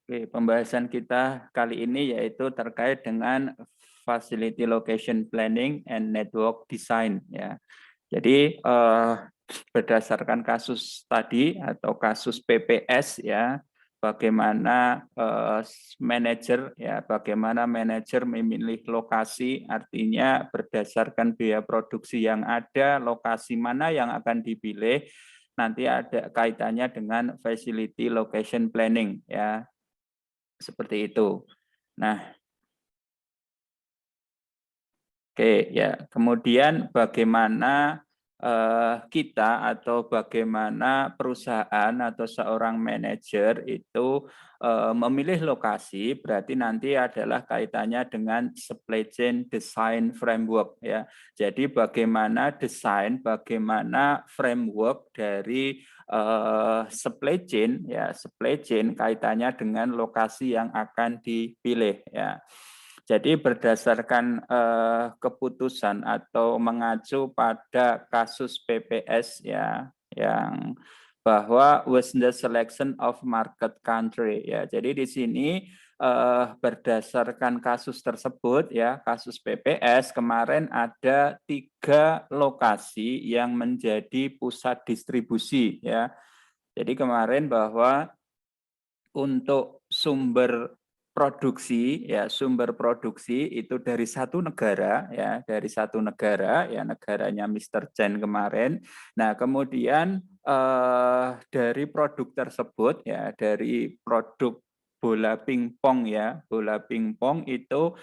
Oke, pembahasan kita kali ini yaitu terkait dengan facility location planning and network design ya. Jadi berdasarkan kasus tadi atau kasus PPS ya, bagaimana bagaimana manajer memilih lokasi, artinya berdasarkan biaya produksi yang ada, lokasi mana yang akan dipilih, nanti ada kaitannya dengan facility location planning ya. Seperti itu. Nah, oke ya. Kemudian bagaimana kita atau bagaimana perusahaan atau seorang manajer itu memilih lokasi, berarti nanti adalah kaitannya dengan supply chain design framework ya. Jadi bagaimana desain, bagaimana framework dari supply chain ya, supply chain kaitannya dengan lokasi yang akan dipilih ya. Jadi berdasarkan keputusan atau mengacu pada kasus PPS ya, yang bahwa was the selection of market country ya. Jadi di sini berdasarkan kasus tersebut ya, kasus PPS kemarin ada 3 lokasi yang menjadi pusat distribusi ya. Jadi kemarin bahwa untuk sumber produksi itu dari satu negara ya, negaranya Mr. Chen kemarin. Nah, kemudian dari produk tersebut ya, dari produk bola pingpong ya, bola pingpong itu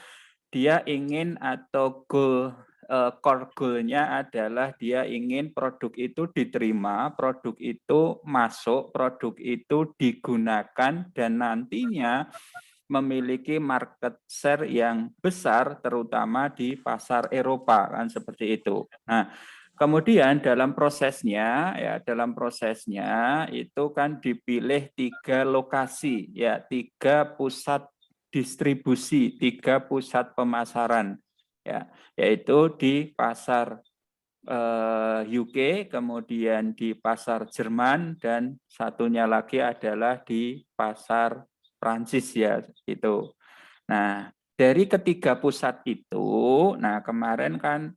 dia ingin atau core goal-nya adalah dia ingin produk itu diterima, produk itu masuk, produk itu digunakan dan nantinya memiliki market share yang besar terutama di pasar Eropa kan seperti itu. Nah, kemudian dalam prosesnya itu kan dipilih 3 lokasi ya, 3 pusat distribusi, 3 pusat pemasaran ya, yaitu di pasar UK, kemudian di pasar Jerman, dan satunya lagi adalah di pasar Prancis ya itu. Nah, dari ketiga pusat itu, nah kemarin kan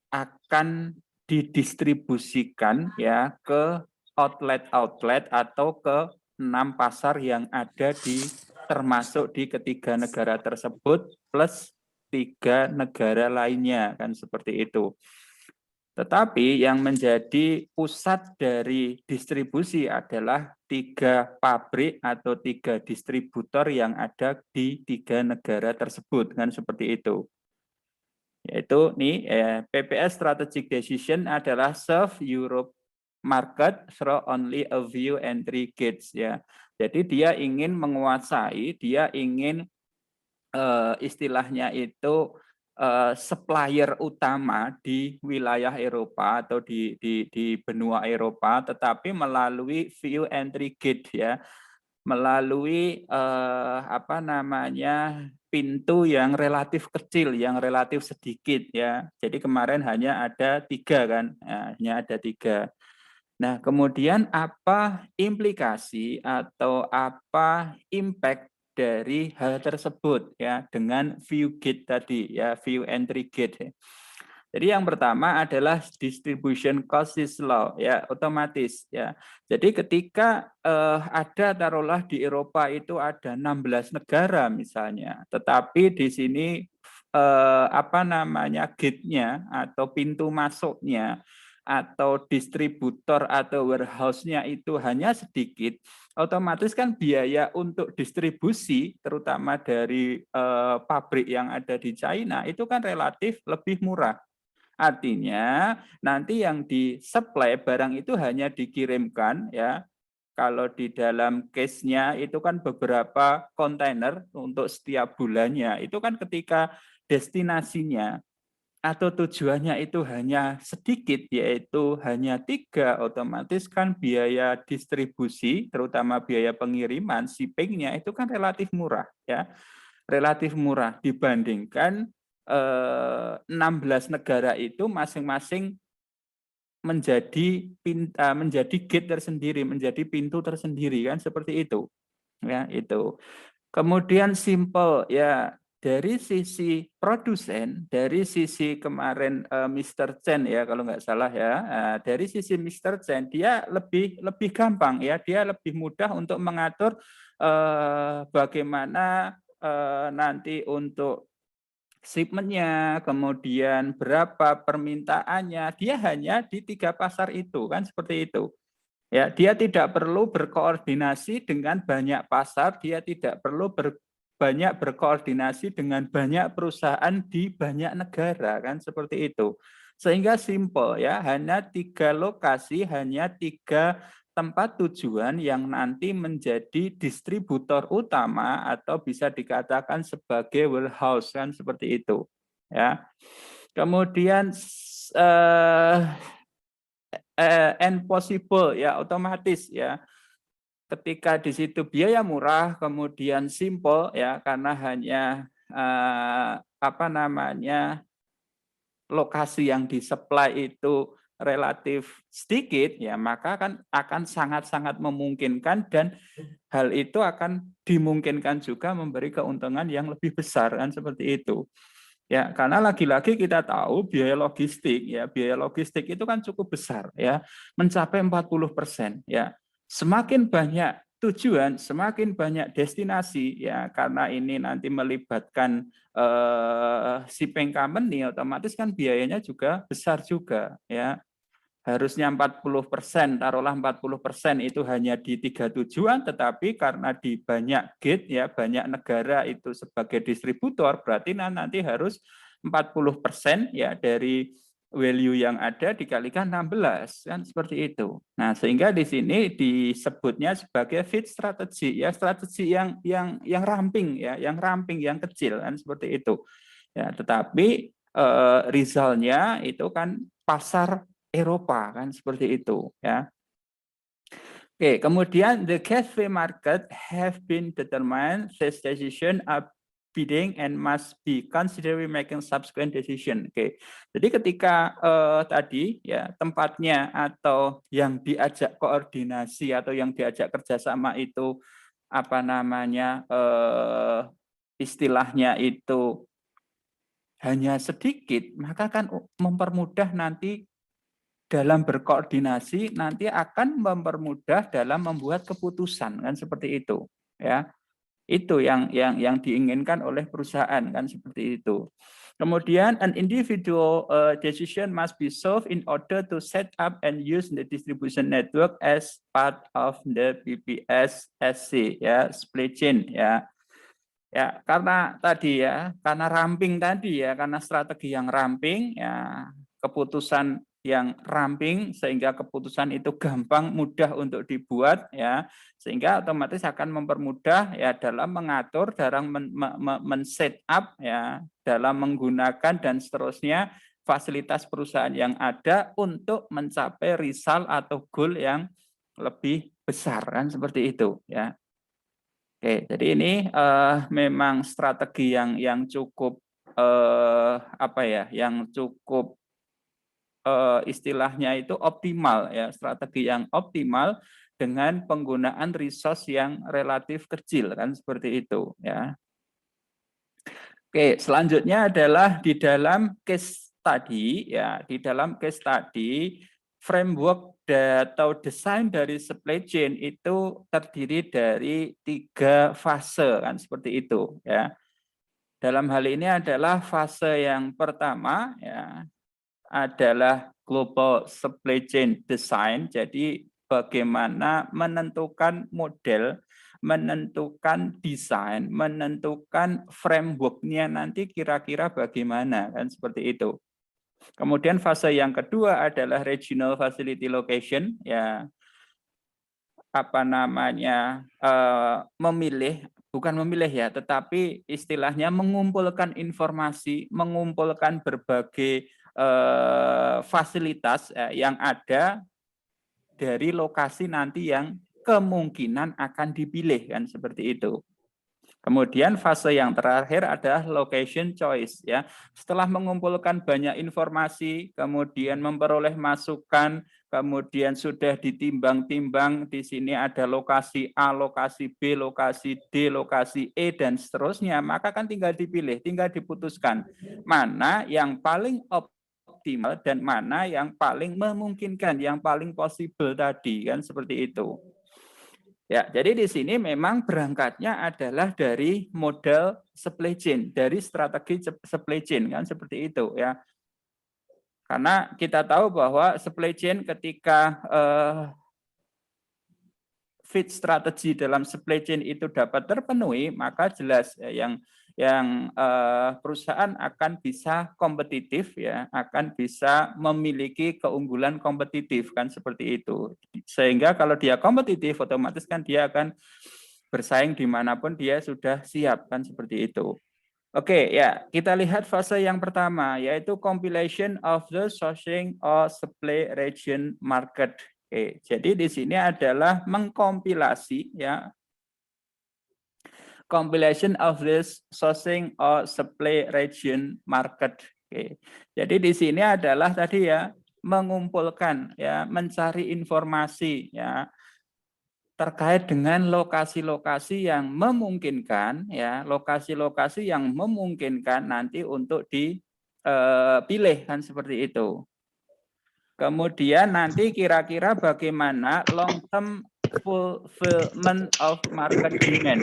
akan didistribusikan ya ke outlet-outlet atau ke 6 pasar yang ada di termasuk di ketiga negara tersebut plus 3 negara lainnya kan seperti itu. Tetapi yang menjadi pusat dari distribusi adalah 3 pabrik atau 3 distributor yang ada di 3 negara tersebut kan seperti itu. Yaitu nih PPS strategic decision adalah serve Europe market through only a few entry gates ya. Jadi dia ingin menguasai, dia ingin istilahnya itu supplier utama di wilayah Eropa atau di benua Eropa, tetapi melalui few entry gate ya, melalui pintu yang relatif kecil, yang relatif sedikit ya. Jadi kemarin hanya ada 3 kan, hanya ada 3. Nah, kemudian apa implikasi atau apa impact dari hal tersebut ya dengan view gate tadi ya, view entry gate ya. Jadi yang pertama adalah distribution cost is low ya, otomatis ya. Jadi ketika ada taruhlah di Eropa itu ada 16 negara misalnya, tetapi di sini gate-nya atau pintu masuknya atau distributor atau warehouse-nya itu hanya sedikit, otomatis kan biaya untuk distribusi terutama dari pabrik yang ada di China itu kan relatif lebih murah. Artinya nanti yang disuplai barang itu hanya dikirimkan ya. Kalau di dalam case-nya itu kan beberapa kontainer untuk setiap bulannya. Itu kan ketika destinasinya atau tujuannya itu hanya sedikit, yaitu hanya 3, otomatis kan biaya distribusi, terutama biaya pengiriman, shipping-nya itu kan relatif murah ya, relatif murah dibandingkan 16 negara itu masing-masing menjadi gate tersendiri, menjadi pintu tersendiri kan seperti itu. Ya, itu. Kemudian simple ya, dari sisi produsen, dari sisi kemarin Mr. Chen ya kalau nggak salah ya, dari sisi Mr. Chen dia lebih gampang ya, dia lebih mudah untuk mengatur bagaimana nanti untuk shipmentnya, kemudian berapa permintaannya, dia hanya di 3 pasar itu kan seperti itu. Ya, dia tidak perlu berkoordinasi dengan banyak pasar, dia tidak perlu banyak berkoordinasi dengan banyak perusahaan di banyak negara kan seperti itu. Sehingga simple ya, hanya 3 lokasi, hanya 3 tempat tujuan yang nanti menjadi distributor utama atau bisa dikatakan sebagai warehouse kan seperti itu. Ya. Kemudian and possible ya, otomatis ya, ketika di situ biaya murah kemudian simple ya, karena hanya apa namanya lokasi yang disuplai itu relatif sedikit ya, maka akan sangat-sangat memungkinkan dan hal itu akan dimungkinkan juga memberi keuntungan yang lebih besar kan seperti itu. Ya, karena lagi-lagi kita tahu biaya logistik itu kan cukup besar ya, mencapai 40% ya. Semakin banyak tujuan, semakin banyak destinasi ya, karena ini nanti melibatkan shipping company, otomatis kan biayanya juga besar juga ya. Harusnya 40%, taruhlah 40% itu hanya di 3 tujuan, tetapi karena di banyak gate ya, banyak negara itu sebagai distributor, berarti nanti harus 40% ya dari value yang ada dikalikan 16 kan seperti itu. Nah, sehingga di sini disebutnya sebagai feed strategy ya, strategi yang ramping ya, yang kecil kan seperti itu. Ya, tetapi resultnya itu kan pasar Eropa kan seperti itu ya. Oke, kemudian the gateway market have been determined, this decision are bidding and must be considering making subsequent decision. Oke. Jadi ketika tadi ya tempatnya atau yang diajak koordinasi atau yang diajak kerjasama itu apa namanya istilahnya itu hanya sedikit, maka kan mempermudah nanti dalam berkoordinasi, nanti akan mempermudah dalam membuat keputusan kan seperti itu ya. Itu yang diinginkan oleh perusahaan kan seperti itu. Kemudian an individual decision must be solved in order to set up and use the distribution network as part of the BPS-SC ya, supply chain ya. Ya, karena tadi ya, karena ramping tadi ya, karena strategi yang ramping ya, keputusan yang ramping sehingga keputusan itu gampang mudah untuk dibuat ya, sehingga otomatis akan mempermudah ya dalam mengatur, dalam men-set up ya, dalam menggunakan dan seterusnya fasilitas perusahaan yang ada untuk mencapai result atau goal yang lebih besar kan seperti itu ya. Oke, jadi ini memang strategi yang cukup apa ya, yang cukup istilahnya itu optimal ya, strategi yang optimal dengan penggunaan resource yang relatif kecil kan seperti itu ya. Oke, selanjutnya adalah di dalam case study ya, di dalam case study framework atau desain dari supply chain itu terdiri dari 3 fase kan seperti itu ya. Dalam hal ini adalah fase yang pertama ya adalah global supply chain design. Jadi bagaimana menentukan model, menentukan desain, menentukan framework-nya nanti kira-kira bagaimana kan seperti itu. Kemudian fase yang kedua adalah regional facility location ya, apa namanya memilih, bukan memilih ya, tetapi istilahnya mengumpulkan informasi, mengumpulkan berbagai fasilitas yang ada dari lokasi nanti yang kemungkinan akan dipilih kan seperti itu. Kemudian fase yang terakhir adalah location choice ya. Setelah mengumpulkan banyak informasi, kemudian memperoleh masukan, kemudian sudah ditimbang-timbang, di sini ada lokasi A, lokasi B, lokasi D, lokasi E dan seterusnya, maka kan tinggal dipilih, tinggal diputuskan mana yang paling optimal dan mana yang paling memungkinkan, yang paling possible tadi kan seperti itu. Ya, jadi di sini memang berangkatnya adalah dari model supply chain, dari strategi supply chain kan seperti itu ya. Karena kita tahu bahwa supply chain ketika fit strategi dalam supply chain itu dapat terpenuhi, maka jelas yang perusahaan akan bisa kompetitif ya, akan bisa memiliki keunggulan kompetitif kan seperti itu. Sehingga kalau dia kompetitif, otomatis kan dia akan bersaing dimanapun dia sudah siap kan seperti itu. Oke ya, kita lihat fase yang pertama yaitu compilation of the sourcing or supply region market. Oke, jadi di sini adalah mengkompilasi ya, compilation of this sourcing or supply region market. Oke. Jadi di sini adalah tadi ya mengumpulkan ya, mencari informasi ya terkait dengan lokasi-lokasi yang memungkinkan ya, lokasi-lokasi yang memungkinkan nanti untuk dipilih kan seperti itu. Kemudian nanti kira-kira bagaimana long term fulfillment of market demand.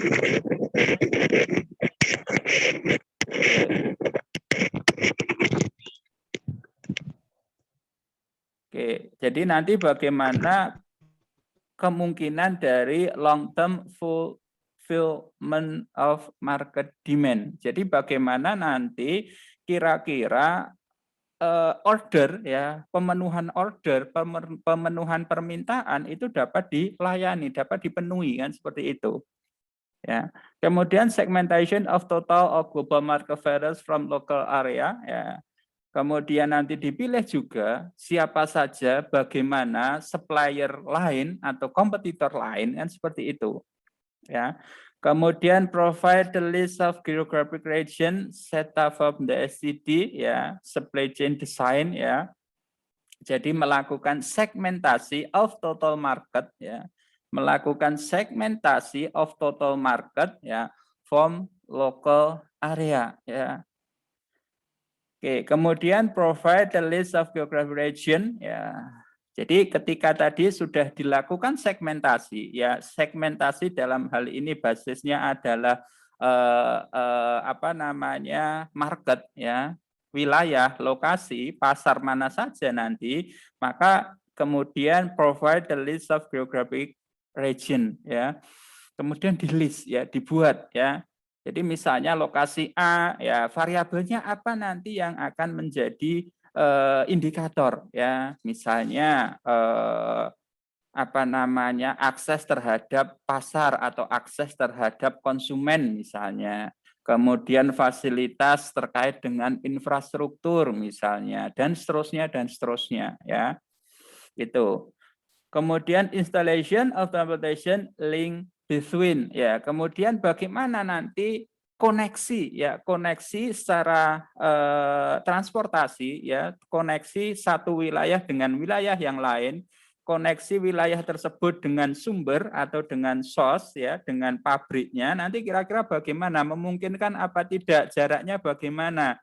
Oke, jadi nanti bagaimana kemungkinan dari long term fulfillment of market demand. Jadi bagaimana nanti kira-kira order ya, pemenuhan order, pemenuhan permintaan itu dapat dilayani, dapat dipenuhi kan seperti itu. Ya. Kemudian segmentation of total of global market varies from local area ya. Kemudian nanti dipilih juga siapa saja, bagaimana supplier lain atau kompetitor lain kan seperti itu. Ya. Kemudian provide the list of geographic region set up from the SCD ya, supply chain design ya. Jadi melakukan segmentasi of total market ya. Melakukan segmentasi of total market ya from local area ya. Oke, kemudian provide the list of geographic region ya. Jadi ketika tadi sudah dilakukan segmentasi ya, segmentasi dalam hal ini basisnya adalah apa namanya market ya, wilayah, lokasi, pasar mana saja nanti, maka kemudian provide the list of geographic region ya. Kemudian di list ya, dibuat ya. Jadi misalnya lokasi A ya variabelnya apa nanti yang akan menjadi indikator ya, misalnya apa namanya akses terhadap pasar atau akses terhadap konsumen misalnya, kemudian fasilitas terkait dengan infrastruktur misalnya dan seterusnya ya itu. Kemudian installation of transportation link between ya, kemudian bagaimana nanti koneksi ya, koneksi secara transportasi ya, koneksi satu wilayah dengan wilayah yang lain, koneksi wilayah tersebut dengan sumber atau dengan source ya, dengan pabriknya, nanti kira-kira bagaimana, memungkinkan apa tidak, jaraknya bagaimana.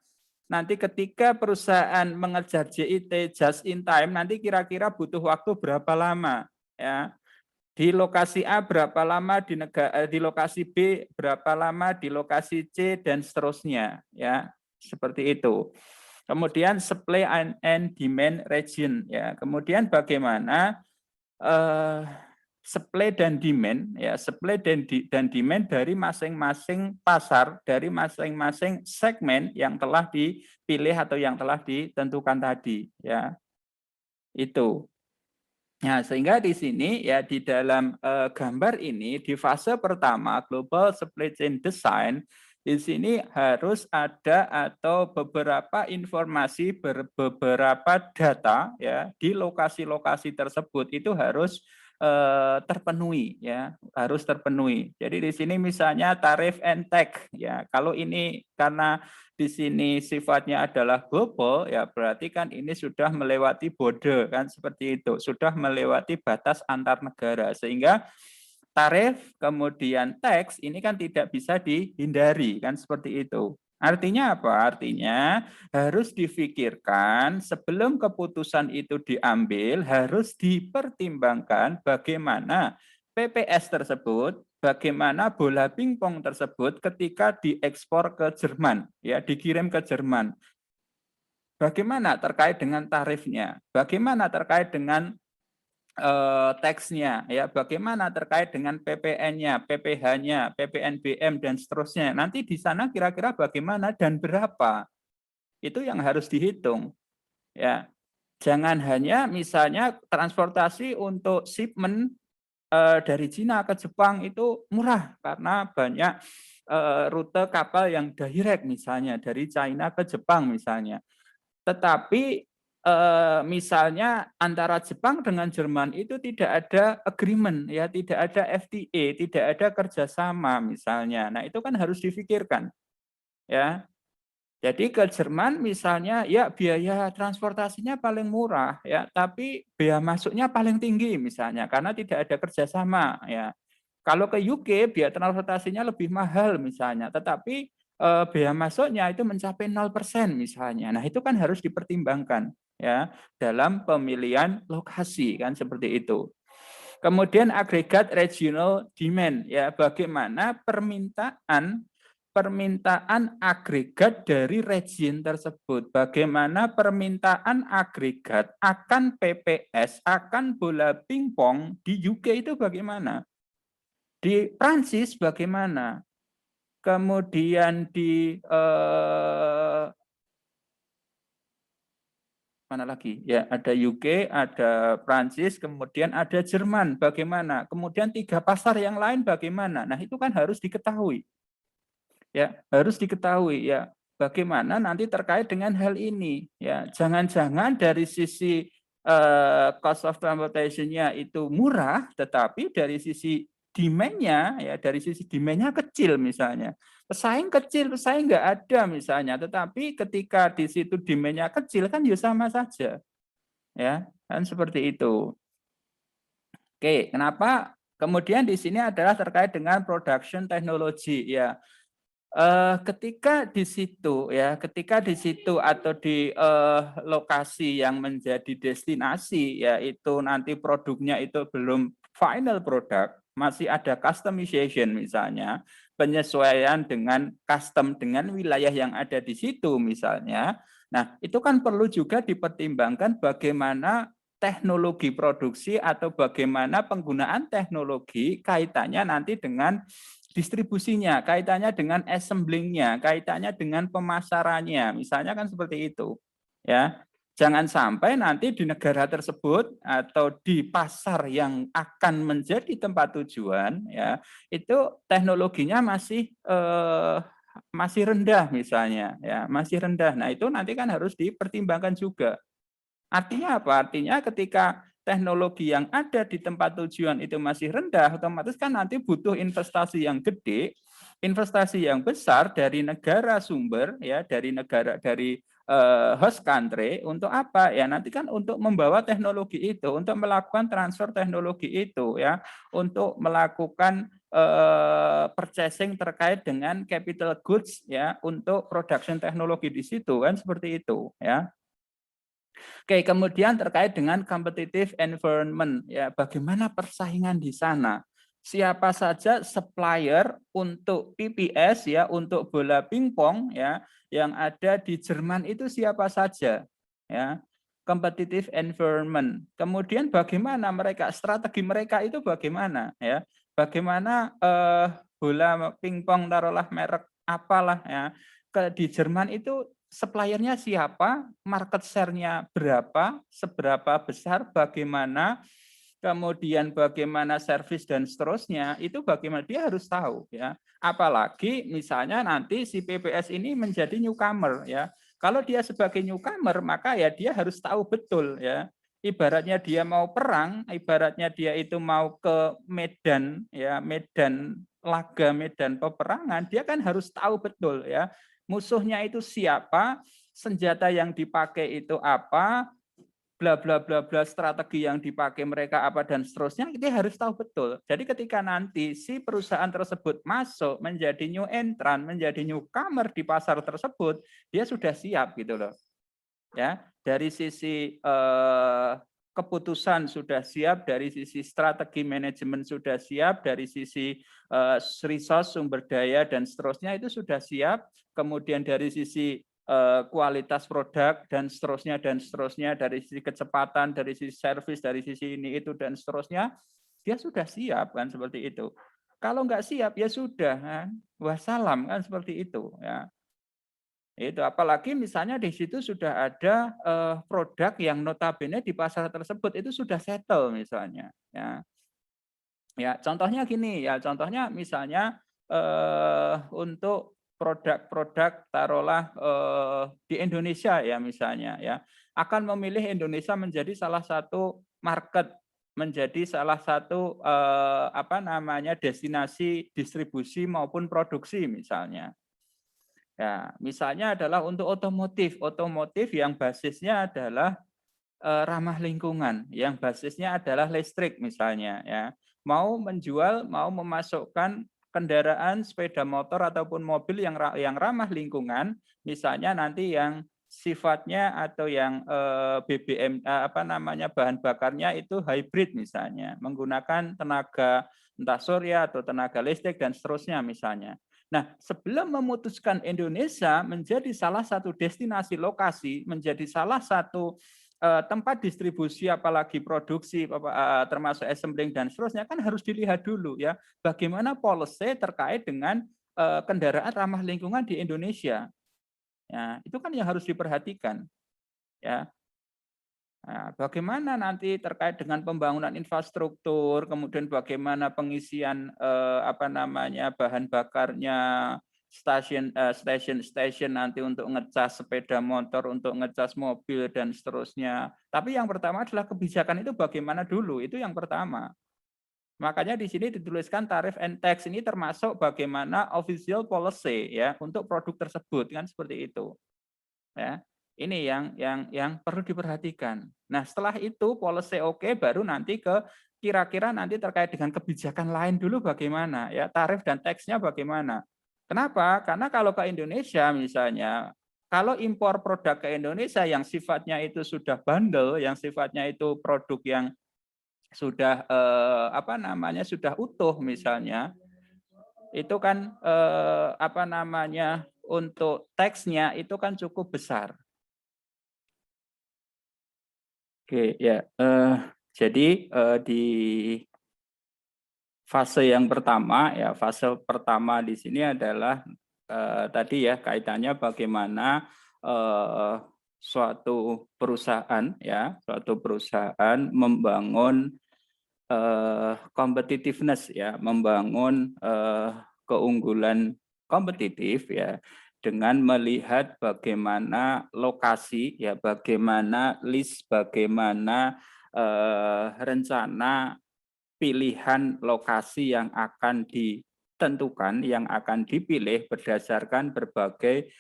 Nanti ketika perusahaan mengejar JIT just in time, nanti kira-kira butuh waktu berapa lama ya. Di lokasi A berapa lama, di lokasi B berapa lama, di lokasi C dan seterusnya ya. Seperti itu. Kemudian supply and demand region ya. Kemudian bagaimana supply dan demand ya, supply dan demand dari masing-masing pasar, dari masing-masing segmen yang telah dipilih atau yang telah ditentukan tadi ya. Itu. Nah, sehingga di sini ya di dalam gambar ini di fase pertama global supply chain design, di sini harus ada atau beberapa informasi, beberapa data ya di lokasi-lokasi tersebut itu harus terpenuhi, ya, harus terpenuhi. Jadi di sini misalnya tarif and tag, ya, kalau ini karena di sini sifatnya adalah global, ya berarti kan ini sudah melewati border, kan seperti itu, sudah melewati batas antar negara, sehingga tarif kemudian tax ini kan tidak bisa dihindari, kan seperti itu. Artinya apa? Artinya harus difikirkan sebelum keputusan itu diambil, harus dipertimbangkan bagaimana PPS tersebut, bagaimana bola pingpong tersebut ketika diekspor ke Jerman, ya, dikirim ke Jerman. Bagaimana terkait dengan tarifnya? Bagaimana terkait dengan teksnya, ya, bagaimana terkait dengan PPN-nya, PPh-nya, PPNBM dan seterusnya. Nanti di sana kira-kira bagaimana dan berapa. Itu yang harus dihitung, ya. Jangan hanya misalnya transportasi untuk shipment dari Cina ke Jepang itu murah karena banyak rute kapal yang direct misalnya dari China ke Jepang misalnya. Tetapi misalnya antara Jepang dengan Jerman itu tidak ada agreement, ya, tidak ada FTA, tidak ada kerjasama misalnya. Nah itu kan harus difikirkan, ya. Jadi ke Jerman misalnya, ya biaya transportasinya paling murah, ya, tapi biaya masuknya paling tinggi misalnya karena tidak ada kerjasama, ya. Kalau ke UK biaya transportasinya lebih mahal misalnya, tetapi biaya masuknya itu mencapai 0% misalnya. Nah, itu kan harus dipertimbangkan, ya, dalam pemilihan lokasi, kan seperti itu. Kemudian agregat regional demand, ya, bagaimana permintaan agregat dari region tersebut. Bagaimana permintaan agregat akan PPS, akan bola pingpong di UK itu bagaimana? Di Prancis bagaimana? Kemudian di mana lagi? Ya, ada UK, ada Prancis, kemudian ada Jerman. Bagaimana? Kemudian 3 pasar yang lain bagaimana? Nah, itu kan harus diketahui. Ya, harus diketahui, ya. Bagaimana nanti terkait dengan hal ini, ya. Jangan-jangan dari sisi cost of transportation-nya itu murah, tetapi dari sisi demand-nya, ya, dari sisi demand-nya kecil misalnya. Pesaing nggak ada misalnya, tetapi ketika di situ demand-nya kecil kan ya sama saja, ya, kan seperti itu. Oke, kenapa? Kemudian di sini adalah terkait dengan production technology, ya. Ketika di situ atau di lokasi yang menjadi destinasi, yaitu nanti produknya itu belum final product, masih ada customization misalnya, penyesuaian dengan custom dengan wilayah yang ada di situ misalnya. Nah, itu kan perlu juga dipertimbangkan bagaimana teknologi produksi atau bagaimana penggunaan teknologi kaitannya nanti dengan distribusinya, kaitannya dengan assemblingnya, kaitannya dengan pemasarannya, misalnya kan seperti itu, ya. Jangan sampai nanti di negara tersebut atau di pasar yang akan menjadi tempat tujuan, ya, itu teknologinya masih rendah misalnya, ya, masih rendah. Nah itu nanti kan harus dipertimbangkan juga. Artinya apa? Artinya ketika teknologi yang ada di tempat tujuan itu masih rendah, otomatis kan nanti butuh investasi yang gede, investasi yang besar dari negara sumber, ya, dari host country untuk apa? Ya nanti kan untuk membawa teknologi itu, untuk melakukan transfer teknologi itu, ya, untuk melakukan purchasing terkait dengan capital goods, ya, untuk production teknologi di situ kan seperti itu, ya. Oke, kemudian terkait dengan competitive environment, ya, bagaimana persaingan di sana? Siapa saja supplier untuk PPS, ya, untuk bola pingpong, ya, yang ada di Jerman itu siapa saja, ya, competitive environment. Kemudian bagaimana mereka, strategi mereka itu bagaimana, ya, bagaimana bola pingpong taruhlah merek apalah, ya, di Jerman itu suppliernya siapa, market share-nya berapa, seberapa besar, bagaimana, kemudian bagaimana servis dan seterusnya, itu bagaimana dia harus tahu, ya. Apalagi misalnya nanti si PPS ini menjadi newcomer, ya. Kalau dia sebagai newcomer maka ya dia harus tahu betul, ya. ibaratnya dia mau perang, ibaratnya dia itu mau ke medan ya, medan laga, medan peperangan, dia kan harus tahu betul ya, musuhnya itu siapa, senjata yang dipakai itu apa, bla bla bla bla, strategi yang dipakai mereka apa dan seterusnya, dia harus tahu betul. Jadi ketika nanti si perusahaan tersebut masuk menjadi new entrant, menjadi newcomer di pasar tersebut, dia sudah siap gitu loh. Ya, dari sisi keputusan sudah siap, dari sisi strategi manajemen sudah siap, dari sisi resource sumber daya dan seterusnya itu sudah siap, kemudian dari sisi kualitas produk dan seterusnya, dari sisi kecepatan, dari sisi servis, dari sisi ini itu dan seterusnya, dia sudah siap kan seperti itu. Kalau nggak siap ya sudah kan, wassalam kan seperti itu ya. Itu apalagi misalnya di situ sudah ada produk yang notabene di pasar tersebut itu sudah settle misalnya ya. Ya, contohnya gini ya, contohnya misalnya untuk produk-produk taruhlah di Indonesia ya misalnya ya, akan memilih Indonesia menjadi salah satu market, menjadi salah satu apa namanya destinasi distribusi maupun produksi misalnya. Ya, misalnya adalah untuk otomotif, otomotif yang basisnya adalah ramah lingkungan, yang basisnya adalah listrik misalnya ya. Mau menjual, mau memasukkan kendaraan sepeda motor ataupun mobil yang ramah lingkungan, misalnya nanti yang sifatnya atau yang BBM apa namanya bahan bakarnya itu hybrid misalnya, menggunakan tenaga entah surya atau tenaga listrik dan seterusnya misalnya. Nah, sebelum memutuskan Indonesia menjadi salah satu destinasi lokasi, menjadi salah satu tempat distribusi apalagi produksi termasuk assembling dan seterusnya kan harus dilihat dulu ya bagaimana policy terkait dengan kendaraan ramah lingkungan di Indonesia. Ya, itu kan yang harus diperhatikan ya. Nah, bagaimana nanti terkait dengan pembangunan infrastruktur, kemudian bagaimana pengisian apa namanya bahan bakarnya, stasiun nanti untuk ngecas sepeda motor, untuk ngecas mobil dan seterusnya. Tapi yang pertama adalah kebijakan itu bagaimana dulu, itu yang pertama. Makanya di sini dituliskan tarif and tax ini termasuk bagaimana official policy ya untuk produk tersebut kan seperti itu. Ya. Ini yang perlu diperhatikan. Nah, setelah itu policy oke, baru nanti ke kira-kira nanti terkait dengan kebijakan lain dulu bagaimana ya, tarif dan teksnya bagaimana. Kenapa? Karena kalau ke Indonesia misalnya, kalau impor produk ke Indonesia yang sifatnya itu sudah bundle, yang sifatnya itu produk yang sudah apa namanya sudah utuh misalnya, itu kan apa namanya untuk teksnya itu kan cukup besar. Oke, ya. Jadi di fase yang pertama, ya fase pertama di sini adalah tadi ya kaitannya bagaimana suatu perusahaan, ya suatu perusahaan membangun competitiveness, ya membangun keunggulan kompetitif, ya dengan melihat bagaimana lokasi, ya bagaimana list, bagaimana rencana pilihan lokasi yang akan ditentukan, yang akan dipilih berdasarkan berbagai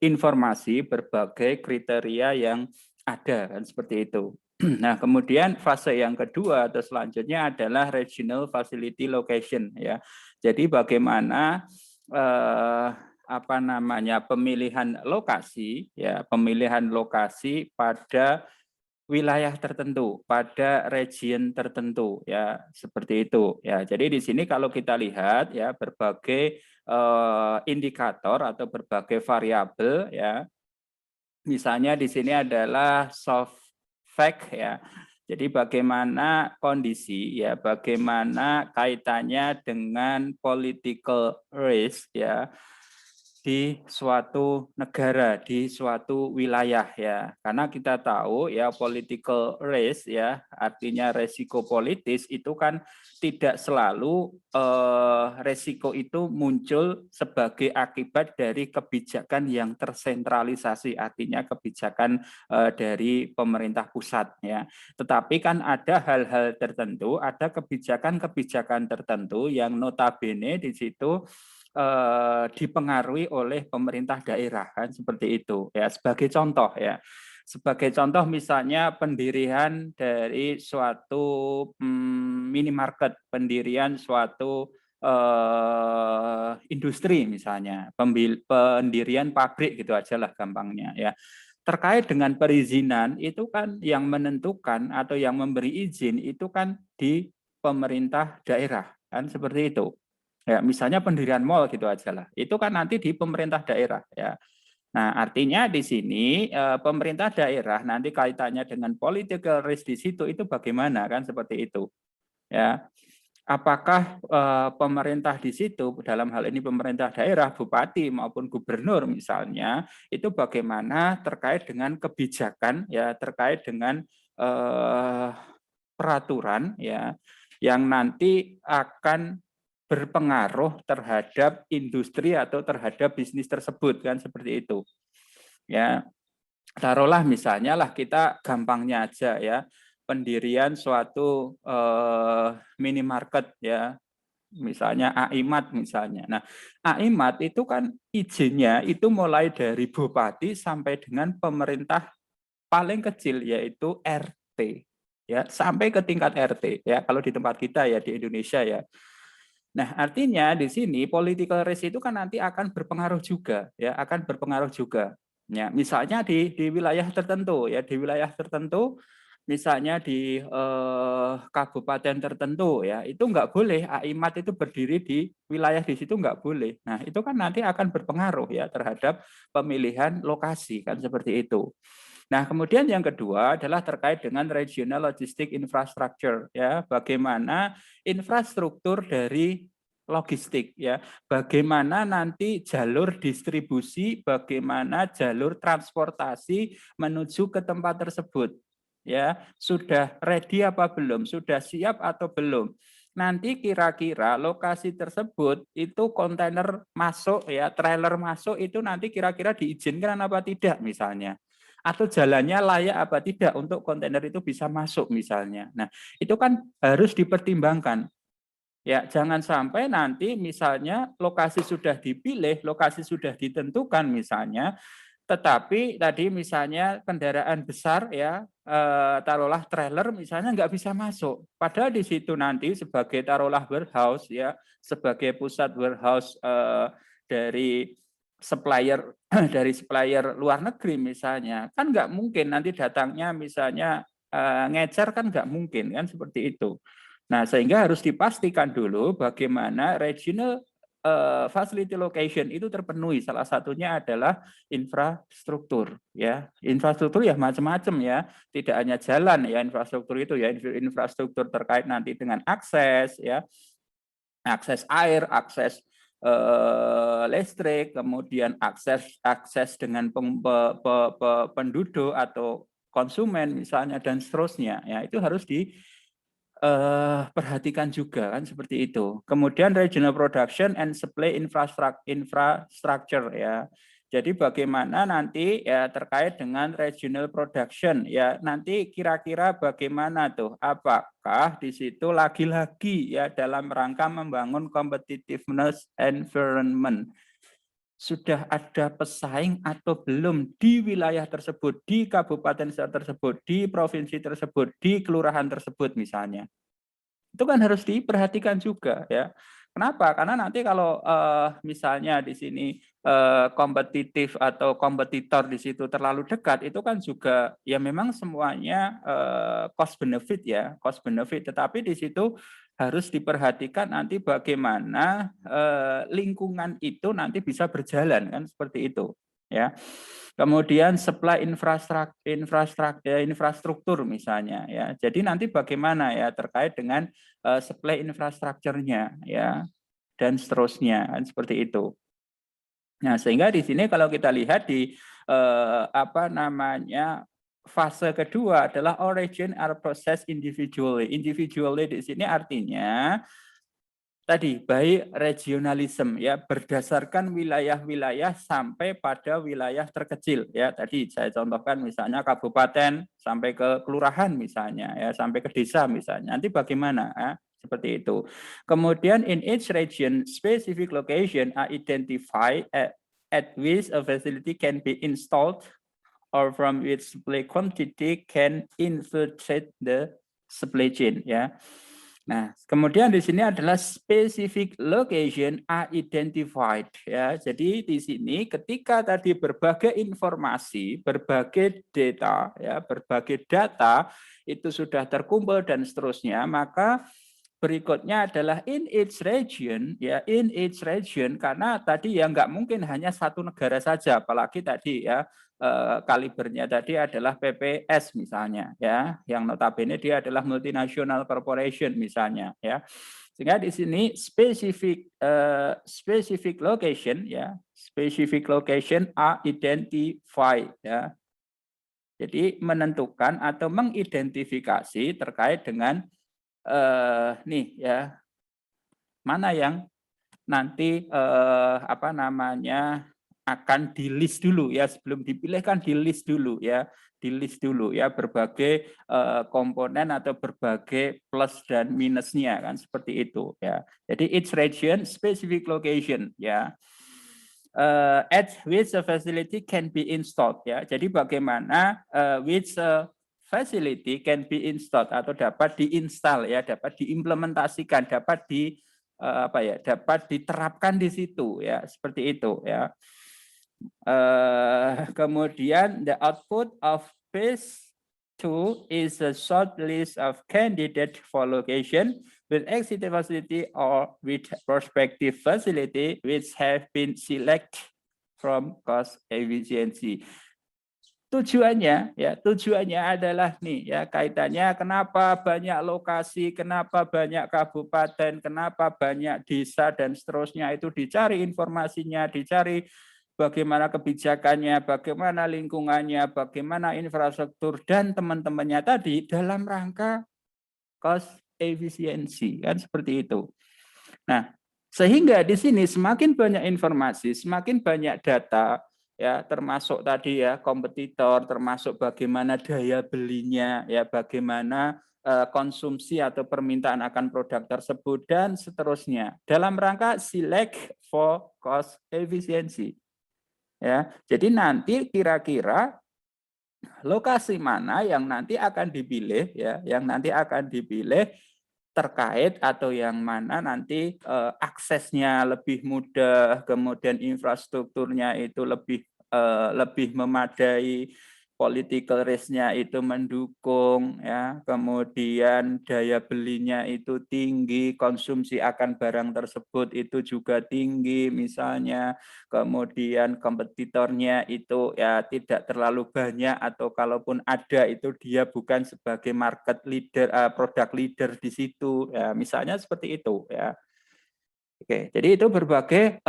informasi, berbagai kriteria yang ada, kan seperti itu. Nah, kemudian fase yang kedua atau selanjutnya adalah regional facility location, ya. Jadi bagaimana apa namanya pemilihan lokasi, ya pemilihan lokasi pada wilayah tertentu, pada region tertentu, ya seperti itu. Ya, jadi di sini kalau kita lihat ya berbagai indikator atau berbagai variabel, ya. Misalnya di sini adalah soft fact, ya. Jadi bagaimana kondisi, ya bagaimana kaitannya dengan political risk, ya di suatu negara, di suatu wilayah ya. Karena kita tahu ya political risk ya, artinya resiko politis itu kan tidak selalu resiko itu muncul sebagai akibat dari kebijakan yang tersentralisasi, artinya kebijakan dari pemerintah pusat ya. Tetapi kan ada hal-hal tertentu, ada kebijakan-kebijakan tertentu yang notabene di situ dipengaruhi oleh pemerintah daerah kan seperti itu ya, sebagai contoh ya. Sebagai contoh misalnya pendirian dari suatu minimarket, pendirian suatu industri misalnya, pendirian pabrik gitu aja lah gampangnya ya. Terkait dengan perizinan itu kan yang menentukan atau yang memberi izin itu kan di pemerintah daerah kan seperti itu. Ya, misalnya pendirian mall gitu aja lah. Itu kan nanti di pemerintah daerah ya. Nah, artinya di sini pemerintah daerah nanti kaitannya dengan political risk di situ itu bagaimana kan seperti itu. Ya. Apakah pemerintah di situ dalam hal ini pemerintah daerah, bupati maupun gubernur misalnya, itu bagaimana terkait dengan kebijakan ya, terkait dengan peraturan ya yang nanti akan berpengaruh terhadap industri atau terhadap bisnis tersebut kan seperti itu ya. Taruhlah misalnya lah kita gampangnya aja ya, pendirian suatu minimarket ya, misalnya Aimat misalnya. Nah, Aimat itu kan izinnya itu mulai dari bupati sampai dengan pemerintah paling kecil yaitu RT ya, sampai ke tingkat RT ya kalau di tempat kita ya di Indonesia ya. Nah, artinya di sini political risk itu kan nanti akan berpengaruh juga ya, akan berpengaruh juga. Ya, misalnya di wilayah tertentu ya, di wilayah tertentu misalnya di kabupaten tertentu ya, itu nggak boleh AIMAT itu berdiri di wilayah di situ nggak boleh. Nah, itu kan nanti akan berpengaruh ya terhadap pemilihan lokasi kan seperti itu. Nah, kemudian yang kedua adalah terkait dengan regional logistic infrastructure ya, bagaimana infrastruktur dari logistik ya, bagaimana nanti jalur distribusi, bagaimana jalur transportasi menuju ke tempat tersebut ya, sudah ready apa belum, sudah siap atau belum. Nanti kira-kira lokasi tersebut itu kontainer masuk ya, trailer masuk itu nanti kira-kira diizinkan apa tidak misalnya, atau jalannya layak apa tidak untuk kontainer itu bisa masuk misalnya. Nah, itu kan harus dipertimbangkan. Ya, jangan sampai nanti misalnya lokasi sudah dipilih, lokasi sudah ditentukan misalnya, tetapi tadi misalnya kendaraan besar ya, taruhlah trailer misalnya nggak bisa masuk. Padahal di situ nanti sebagai taruhlah warehouse ya, sebagai pusat warehouse dari supplier dari supplier luar negeri misalnya, kan nggak mungkin nanti datangnya misalnya ngecer kan nggak mungkin kan seperti itu. Nah, sehingga harus dipastikan dulu bagaimana regional facility location itu terpenuhi. Salah satunya adalah infrastruktur ya. Infrastruktur ya macam-macam ya. Tidak hanya jalan ya infrastruktur itu ya, infrastruktur terkait nanti dengan akses ya, akses air, akses listrik, kemudian akses dengan penduduk atau konsumen misalnya dan seterusnya ya, itu harus perhatikan juga kan seperti itu. Kemudian regional production and supply infrastructure ya. Jadi bagaimana nanti ya terkait dengan regional production ya, nanti kira-kira bagaimana tuh, apakah di situ lagi-lagi ya dalam rangka membangun competitiveness environment sudah ada pesaing atau belum di wilayah tersebut, di kabupaten tersebut, di provinsi tersebut, di kelurahan tersebut misalnya. Itu kan harus diperhatikan juga ya. Kenapa? Karena nanti kalau misalnya di sini kompetitif atau kompetitor di situ terlalu dekat, itu kan juga ya memang semuanya cost benefit ya, cost benefit. Tetapi di situ harus diperhatikan nanti bagaimana lingkungan itu nanti bisa berjalan kan seperti itu ya. Kemudian supply infrastruktur misalnya ya. Jadi nanti bagaimana ya terkait dengan supply infrastrukturnya ya dan seterusnya kan seperti itu. Nah, sehingga di sini kalau kita lihat di fase kedua adalah origin are processed individually. Individually di sini artinya tadi by regionalism ya, berdasarkan wilayah-wilayah sampai pada wilayah terkecil ya. Tadi saya contohkan misalnya kabupaten sampai ke kelurahan misalnya ya, sampai ke desa misalnya. Nanti bagaimana ya? Seperti itu. Kemudian in each region specific location are identified at which a facility can be installed or from which supply quantity can infiltrate the supply chain ya. Nah, kemudian di sini adalah specific location are identified ya. Jadi di sini ketika tadi berbagai informasi, berbagai data ya, berbagai data itu sudah terkumpul dan seterusnya, maka berikutnya adalah in each region ya, in each region, karena tadi ya nggak mungkin hanya satu negara saja, apalagi tadi ya kalibernya tadi adalah PPS misalnya ya, yang notabene dia adalah multinational corporation misalnya ya. Sehingga di sini specific location ya, specific location are identified ya. Jadi menentukan atau mengidentifikasi terkait dengan nih ya, mana yang nanti akan di list dulu ya, sebelum dipilih kan di list dulu ya, di list dulu ya berbagai komponen atau berbagai plus dan minusnya kan, seperti itu ya. Jadi each region specific location ya, at which a facility can be installed ya. Jadi bagaimana which facility can be installed atau dapat diinstal ya, dapat diimplementasikan, dapat dapat diterapkan di situ ya, seperti itu ya. Kemudian the output of phase 2 is a short list of candidate for location with existing facility or with prospective facility which have been selected from cost efficiency. Tujuannya adalah nih ya, kaitannya kenapa banyak lokasi, kenapa banyak kabupaten, kenapa banyak desa dan seterusnya, itu dicari informasinya, dicari bagaimana kebijakannya, bagaimana lingkungannya, bagaimana infrastruktur dan teman-temannya tadi dalam rangka cost efisiensi kan, seperti itu. Nah, sehingga di sini semakin banyak informasi, semakin banyak data ya, termasuk tadi ya kompetitor, termasuk bagaimana daya belinya ya, bagaimana konsumsi atau permintaan akan produk tersebut dan seterusnya dalam rangka select for cost efficiency. Ya, jadi nanti kira-kira lokasi mana yang nanti akan dipilih ya, yang nanti akan dipilih terkait atau yang mana nanti aksesnya lebih mudah, kemudian infrastrukturnya itu lebih memadai, political risk-nya itu mendukung ya, kemudian daya belinya itu tinggi, konsumsi akan barang tersebut itu juga tinggi misalnya, kemudian kompetitornya itu ya tidak terlalu banyak, atau kalaupun ada itu dia bukan sebagai market leader, product leader di situ ya, misalnya seperti itu ya. Oke, jadi itu berbagai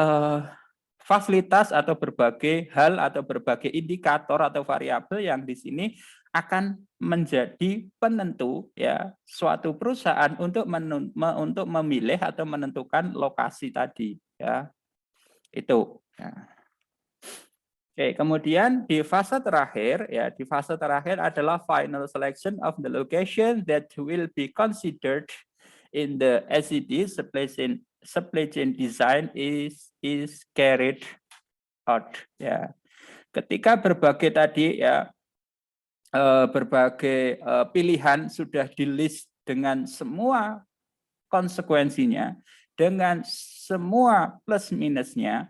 fasilitas atau berbagai hal atau berbagai indikator atau variabel yang di sini akan menjadi penentu ya suatu perusahaan untuk memilih atau menentukan lokasi tadi ya, itu ya. Oke, kemudian di fase terakhir ya, di fase terakhir adalah final selection of the location that will be considered in the SCD, supply chain design is carried out ya. Ketika berbagai tadi ya berbagai pilihan sudah di list dengan semua konsekuensinya, dengan semua plus minusnya,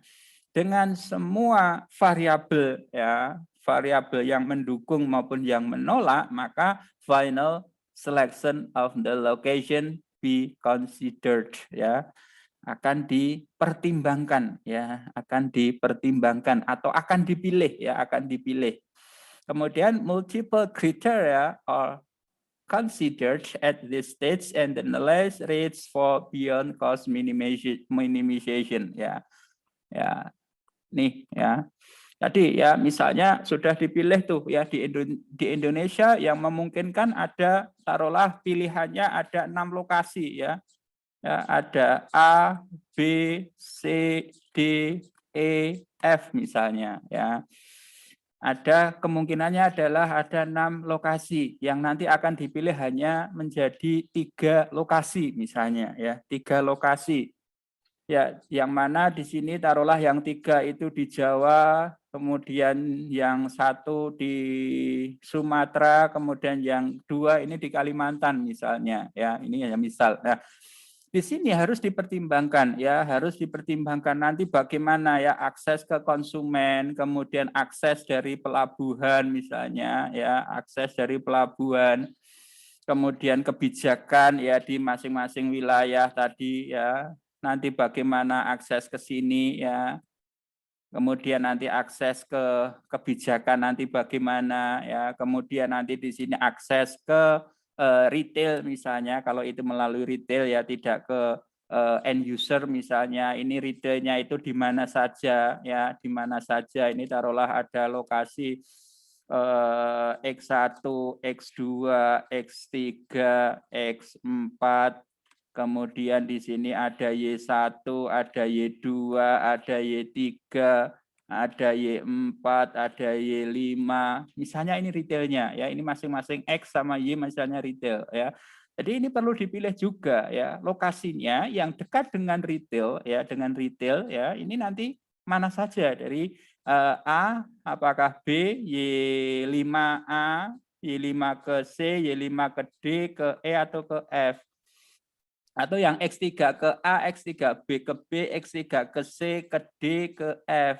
dengan semua variabel ya, variabel yang mendukung maupun yang menolak, maka final selection of the location be considered ya, akan dipertimbangkan ya, akan dipertimbangkan atau akan dipilih ya, akan dipilih. Kemudian multiple criteria are considered at this stage and the analysis rates for beyond cost minimization ya. Ya. nih ya. Tadi ya misalnya sudah dipilih tuh ya di Indonesia yang memungkinkan ada taruhlah pilihannya ada 6 lokasi ya. Ya, ada A, B, C, D, E, F misalnya ya. Ada kemungkinannya adalah ada 6 lokasi yang nanti akan dipilih hanya menjadi 3 lokasi misalnya ya, 3 lokasi. Ya, yang mana di sini taruhlah yang 3 itu di Jawa, kemudian yang 1 di Sumatera, kemudian yang 2 ini di Kalimantan misalnya ya. Ini hanya misal. Nah, di sini harus dipertimbangkan ya, harus dipertimbangkan nanti bagaimana ya akses ke konsumen, kemudian akses dari pelabuhan misalnya ya, akses dari pelabuhan, kemudian kebijakan ya di masing-masing wilayah tadi ya, nanti bagaimana akses ke sini ya, kemudian nanti akses ke kebijakan nanti bagaimana ya, kemudian nanti di sini akses ke retail misalnya, kalau itu melalui retail ya tidak ke end user misalnya, ini retailnya itu di mana saja ya, di mana saja, ini taruhlah ada lokasi X1, X2, X3, X4, kemudian di sini ada Y1, ada Y2, ada Y3, ada Y4, ada Y5. Misalnya ini retailnya ya, ini masing-masing X sama Y misalnya retail ya. Jadi ini perlu dipilih juga ya, lokasinya yang dekat dengan retail ya, dengan retail ya. Ini nanti mana saja dari A, apakah B, Y5A, Y5 ke C, Y5 ke D, ke E atau ke F. Atau yang X3 ke A, X3B ke B, X3 ke C, ke D, ke F.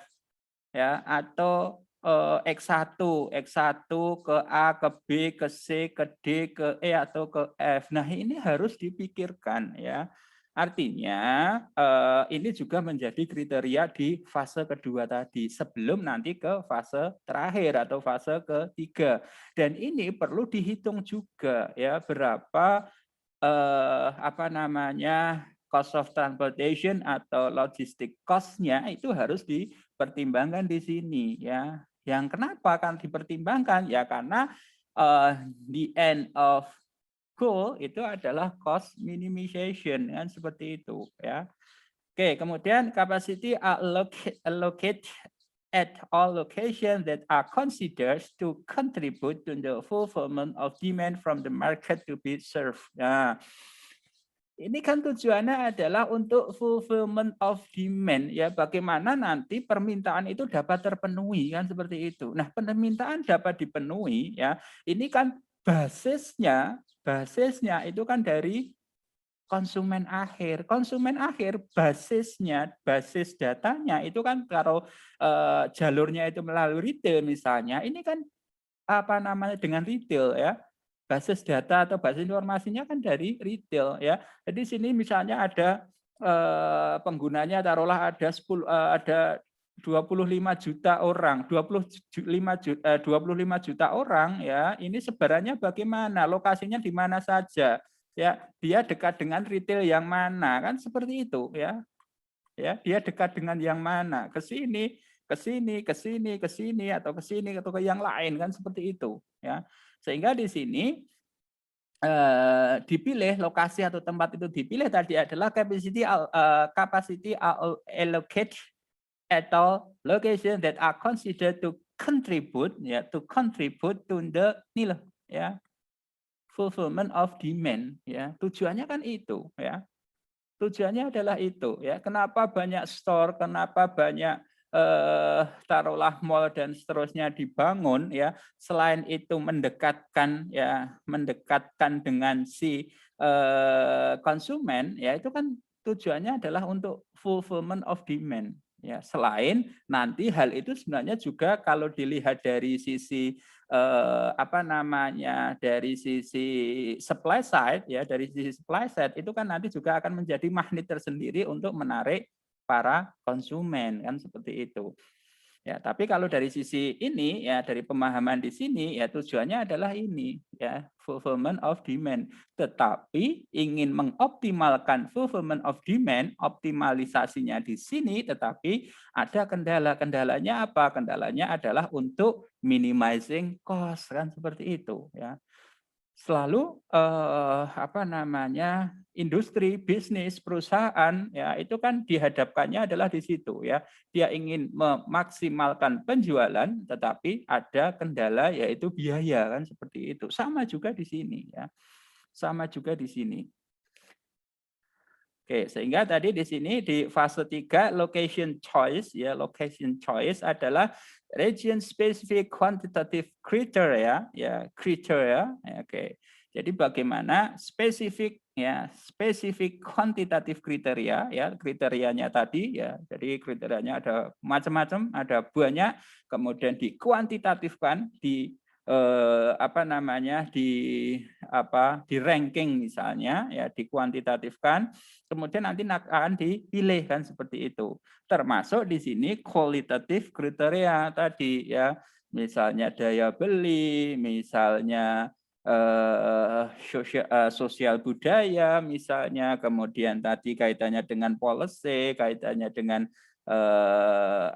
Ya, atau X1, X1 ke A, ke B, ke C, ke D, ke E atau ke F. Nah, ini harus dipikirkan ya. Artinya ini juga menjadi kriteria di fase kedua tadi sebelum nanti ke fase terakhir atau fase ketiga. Dan ini perlu dihitung juga ya berapa apa namanya cost of transportation atau logistic cost-nya itu harus dipertimbangkan di sini ya. Yang kenapa akan dipertimbangkan ya karena the end of goal itu adalah cost minimization kan seperti itu ya. Oke, kemudian capacity allocate at all locations that are considered to contribute to the fulfillment of demand from the market to be served. Nah, ini kan tujuannya adalah untuk fulfillment of demand ya, bagaimana nanti permintaan itu dapat terpenuhi kan seperti itu. Nah, permintaan dapat dipenuhi ya. Ini kan basisnya itu kan dari konsumen akhir. Konsumen akhir basisnya, basis datanya itu kan kalau jalurnya itu melalui retail misalnya, ini kan apa namanya dengan retail ya. Basis data atau basis informasinya kan dari retail ya. Jadi sini misalnya ada penggunanya taruhlah ada 25 juta orang, 25 juta orang ya. Ini sebarannya bagaimana? Lokasinya di mana saja? Ya, dia dekat dengan retail yang mana? Kan seperti itu ya. Ya, dia dekat dengan yang mana? Ke sini, ke sini, ke sini, ke sini atau ke sini atau ke yang lain kan seperti itu ya. Sehingga di sini dipilih lokasi atau tempat itu dipilih tadi adalah capacity allocate atau location that are considered to contribute ya to the nilai ya fulfillment of demand ya. Tujuannya kan itu ya. Tujuannya adalah itu ya. Kenapa banyak store, kenapa banyak taruhlah mall dan seterusnya dibangun ya. Selain itu mendekatkan dengan si konsumen ya, itu kan tujuannya adalah untuk fulfillment of demand ya. Selain nanti hal itu sebenarnya juga kalau dilihat dari sisi apa namanya dari sisi supply side ya, dari sisi supply side itu kan nanti juga akan menjadi magnet tersendiri untuk menarik para konsumen kan seperti itu Ya, tapi kalau dari sisi ini ya dari pemahaman di sini ya tujuannya adalah ini ya fulfillment of demand. Tetapi ingin mengoptimalkan fulfillment of demand, optimalisasinya di sini tetapi ada kendala. Kendalanya apa? Kendalanya adalah untuk minimizing cost kan seperti itu ya. Selalu apa namanya industri, bisnis, perusahaan ya itu kan dihadapkannya adalah di situ ya. Dia ingin memaksimalkan penjualan tetapi ada kendala yaitu biaya kan seperti itu. Sama juga di sini ya. Sama juga di sini. Oke, sehingga tadi di sini di fase 3 location choice ya, location choice adalah region specific quantitative criteria ya, criteria. Ya, oke. Jadi bagaimana spesifik ya, spesifik kuantitatif kriteria ya, kriterianya tadi ya. Jadi kriterianya ada macam-macam, ada banyak, kemudian dikuantitatifkan di apa namanya di ranking misalnya ya dikuantitatifkan kemudian nanti akan dipilih kan seperti itu termasuk di sini kualitatif kriteria tadi ya misalnya daya beli misalnya sosial budaya misalnya kemudian tadi kaitannya dengan policy kaitannya dengan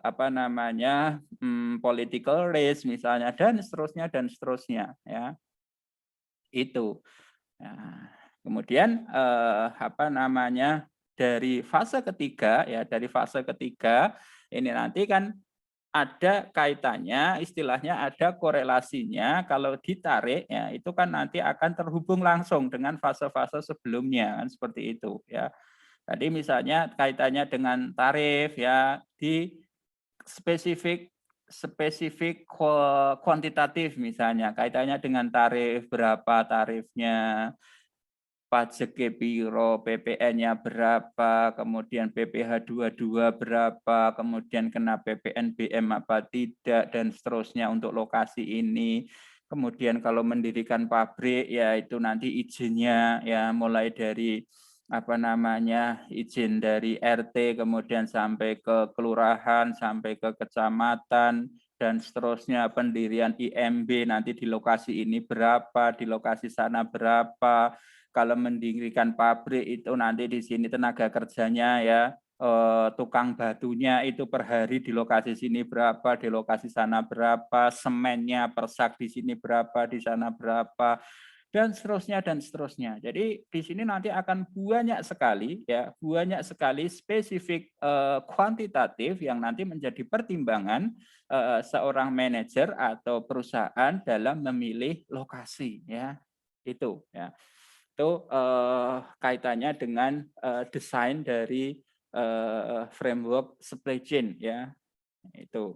apa namanya political risk misalnya dan seterusnya ya itu. Nah, kemudian apa namanya dari fase ketiga ya dari fase ketiga ini nanti kan ada kaitannya, istilahnya ada korelasinya. Kalau ditarik, ya itu kan nanti akan terhubung langsung dengan fase-fase sebelumnya, kan seperti itu. Ya, tadi misalnya kaitannya dengan tarif, ya di spesifik spesifik kuantitatif misalnya kaitannya dengan tarif berapa tarifnya pajaknya piro, PPN-nya berapa, kemudian PPh 22 berapa, kemudian kena PPNBM apa tidak, dan seterusnya untuk lokasi ini. Kemudian kalau mendirikan pabrik, ya itu nanti izinnya ya mulai dari apa namanya izin dari RT, kemudian sampai ke kelurahan, sampai ke kecamatan, dan seterusnya pendirian IMB nanti di lokasi ini berapa, di lokasi sana berapa, kalau mendirikan pabrik itu nanti di sini tenaga kerjanya ya tukang batunya itu per hari di lokasi sini berapa, di lokasi sana berapa, semennya persak di sini berapa, di sana berapa, dan seterusnya dan seterusnya. Jadi di sini nanti akan banyak sekali ya, banyak sekali spesifik kuantitatif yang nanti menjadi pertimbangan seorang manajer atau perusahaan dalam memilih lokasi ya. Itu ya itu kaitannya dengan desain dari framework supply chain ya itu.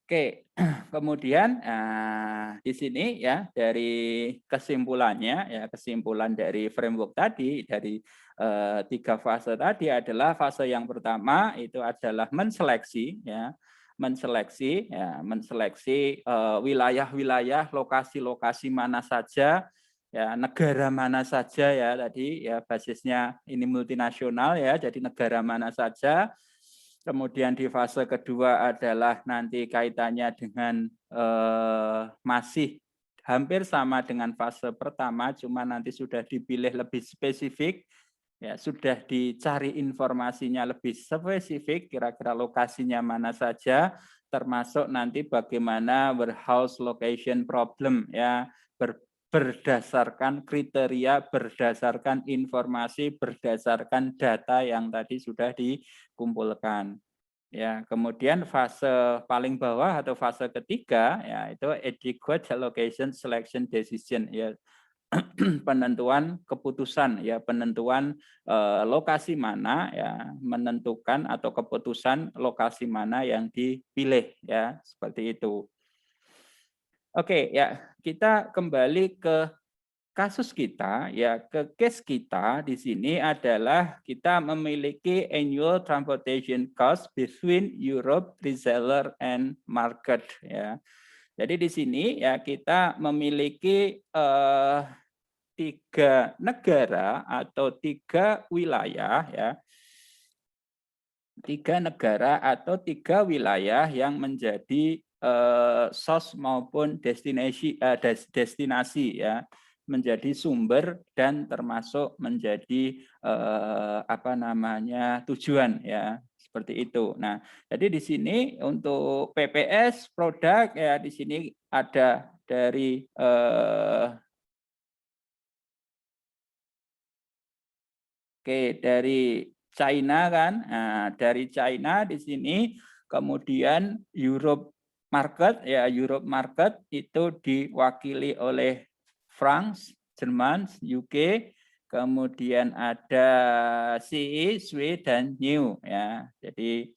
Oke, kemudian di sini ya dari kesimpulannya ya kesimpulan dari framework tadi dari 3 fase tadi adalah fase yang pertama itu adalah menseleksi ya menseleksi wilayah-wilayah lokasi-lokasi mana saja ya negara mana saja ya tadi ya basisnya ini multinasional ya jadi negara mana saja. Kemudian di fase kedua adalah nanti kaitannya dengan masih hampir sama dengan fase pertama, cuma nanti sudah dipilih lebih spesifik, ya sudah dicari informasinya lebih spesifik, kira-kira lokasinya mana saja, termasuk nanti bagaimana warehouse location problem, ya berdasarkan kriteria, berdasarkan informasi, berdasarkan data yang tadi sudah dikumpulkan. Ya, kemudian fase paling bawah atau fase ketiga ya itu adequate allocation selection decision ya penentuan keputusan ya penentuan lokasi mana ya menentukan atau keputusan lokasi mana yang dipilih ya seperti itu. Oke ya kita kembali ke kasus kita ya ke case kita di sini adalah kita memiliki annual transportation cost between Europe reseller and market ya. Jadi di sini ya kita memiliki 3 negara atau 3 wilayah ya. 3 negara atau 3 wilayah yang menjadi source maupun destinasi ya, menjadi sumber dan termasuk menjadi apa namanya tujuan ya, seperti itu. Nah, jadi di sini untuk PPS produk ya, di sini ada dari dari China kan. Nah, dari China di sini kemudian Europe market ya, Europe market itu diwakili oleh France, Jerman, UK, kemudian ada CE, SWE dan New ya. Jadi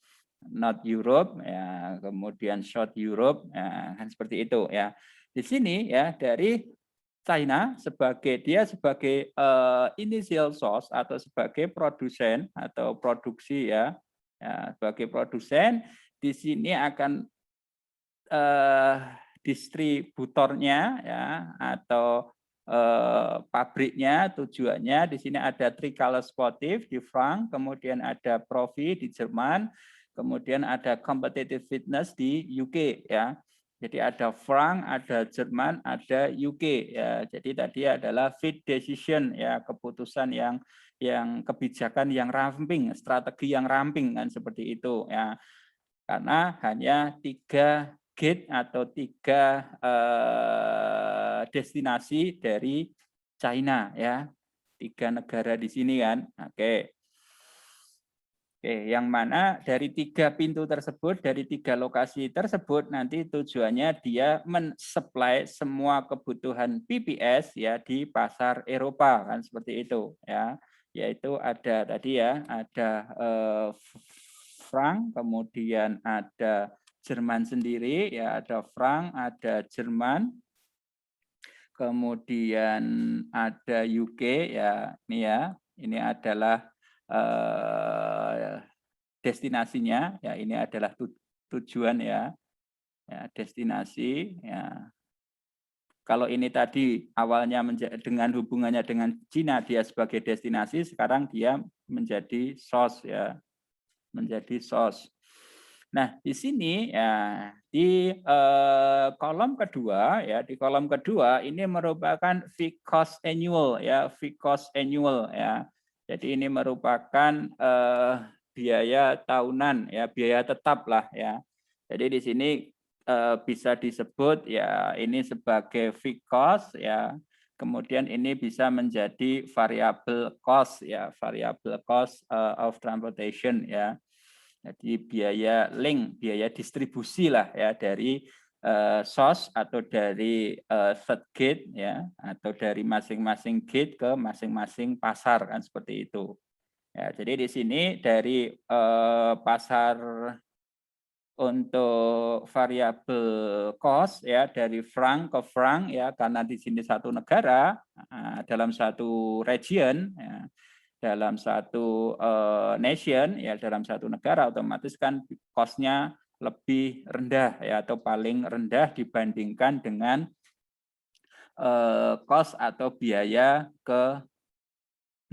North Europe ya, kemudian South Europe ya, kan seperti itu ya. Di sini ya dari China sebagai initial source atau sebagai produsen atau produksi ya, sebagai produsen di sini akan distributornya ya atau pabriknya tujuannya di sini ada Tricolour Sportif di France, kemudian ada Profi di Jerman, kemudian ada Competitive Fitness di UK ya. Jadi ada France, ada Jerman, ada UK ya. Jadi tadi adalah fit decision ya, keputusan yang kebijakan yang ramping, strategi yang ramping kan seperti itu ya. Karena hanya 3 gate atau 3 destinasi dari China ya. 3 negara di sini kan. Oke. Oke, yang mana dari 3 pintu tersebut, dari 3 lokasi tersebut nanti tujuannya dia mensuplai semua kebutuhan PPS ya di pasar Eropa kan seperti itu ya. Yaitu ada tadi ya, ada franc, kemudian ada Jerman sendiri ya, ada franc, ada Jerman, kemudian ada UK ya, ini adalah destinasinya ya, ini adalah tujuan ya, destinasi ya. Kalau ini tadi awalnya dengan hubungannya dengan Cina dia sebagai destinasi, sekarang dia menjadi source ya, menjadi source. Nah, di sini ya di kolom kedua ya, di kolom kedua ini merupakan fixed cost annual ya, fixed cost annual ya. Jadi ini merupakan biaya tahunan ya, biaya tetap lah ya. Jadi di sini bisa disebut ya ini sebagai fixed cost ya. Kemudian ini bisa menjadi variable cost ya, variable cost of transportation ya. Jadi biaya link, biaya distribusi lah ya dari source atau dari third gate ya, atau dari masing-masing gate ke masing-masing pasar kan seperti itu. Ya, jadi di sini dari pasar untuk variabel cost ya dari franc ke franc ya, karena di sini satu negara dalam satu region ya, dalam satu nation ya, dalam satu negara otomatis kan cost-nya lebih rendah ya, atau paling rendah dibandingkan dengan cost atau biaya ke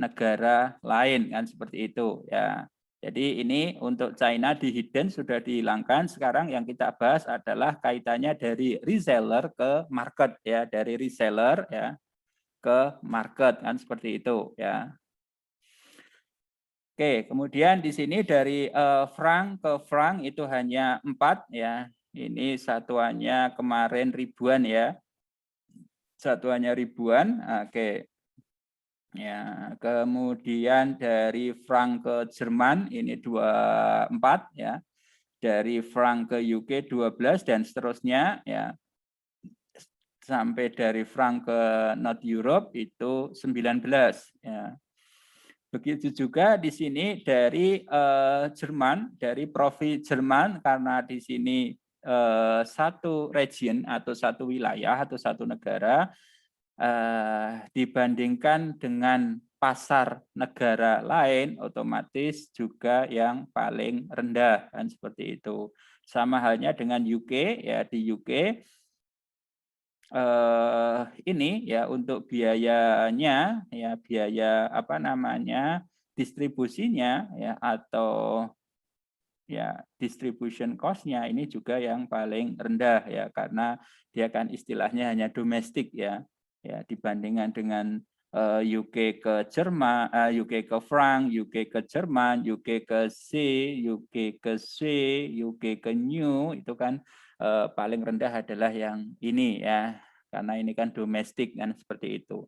negara lain kan seperti itu ya. Jadi ini untuk China di hidden sudah dihilangkan. Sekarang yang kita bahas adalah kaitannya dari reseller ke market ya, dari reseller ya ke market kan seperti itu ya. Oke, kemudian di sini dari franc ke franc itu hanya 4 ya. Ini satuannya kemarin ribuan ya. Satuannya ribuan. Oke. Ya, kemudian dari franc ke Jerman ini 24 ya. Dari franc ke UK 12 dan seterusnya ya. Sampai dari franc ke North Europe itu 19 ya. Begitu juga di sini dari Jerman, dari provinsi Jerman karena di sini satu region atau satu wilayah atau satu negara dibandingkan dengan pasar negara lain otomatis juga yang paling rendah kan seperti itu. Sama halnya dengan UK ya, di UK ini ya untuk biayanya ya, biaya apa namanya distribusinya ya atau ya distribution cost-nya ini juga yang paling rendah ya, karena dia kan istilahnya hanya domestik ya, ya dibandingkan dengan UK ke Jerman, UK ke franc, UK ke Jerman, UK ke C, UK ke C, UK ke New, itu kan paling rendah adalah yang ini ya, karena ini kan domestik kan seperti itu.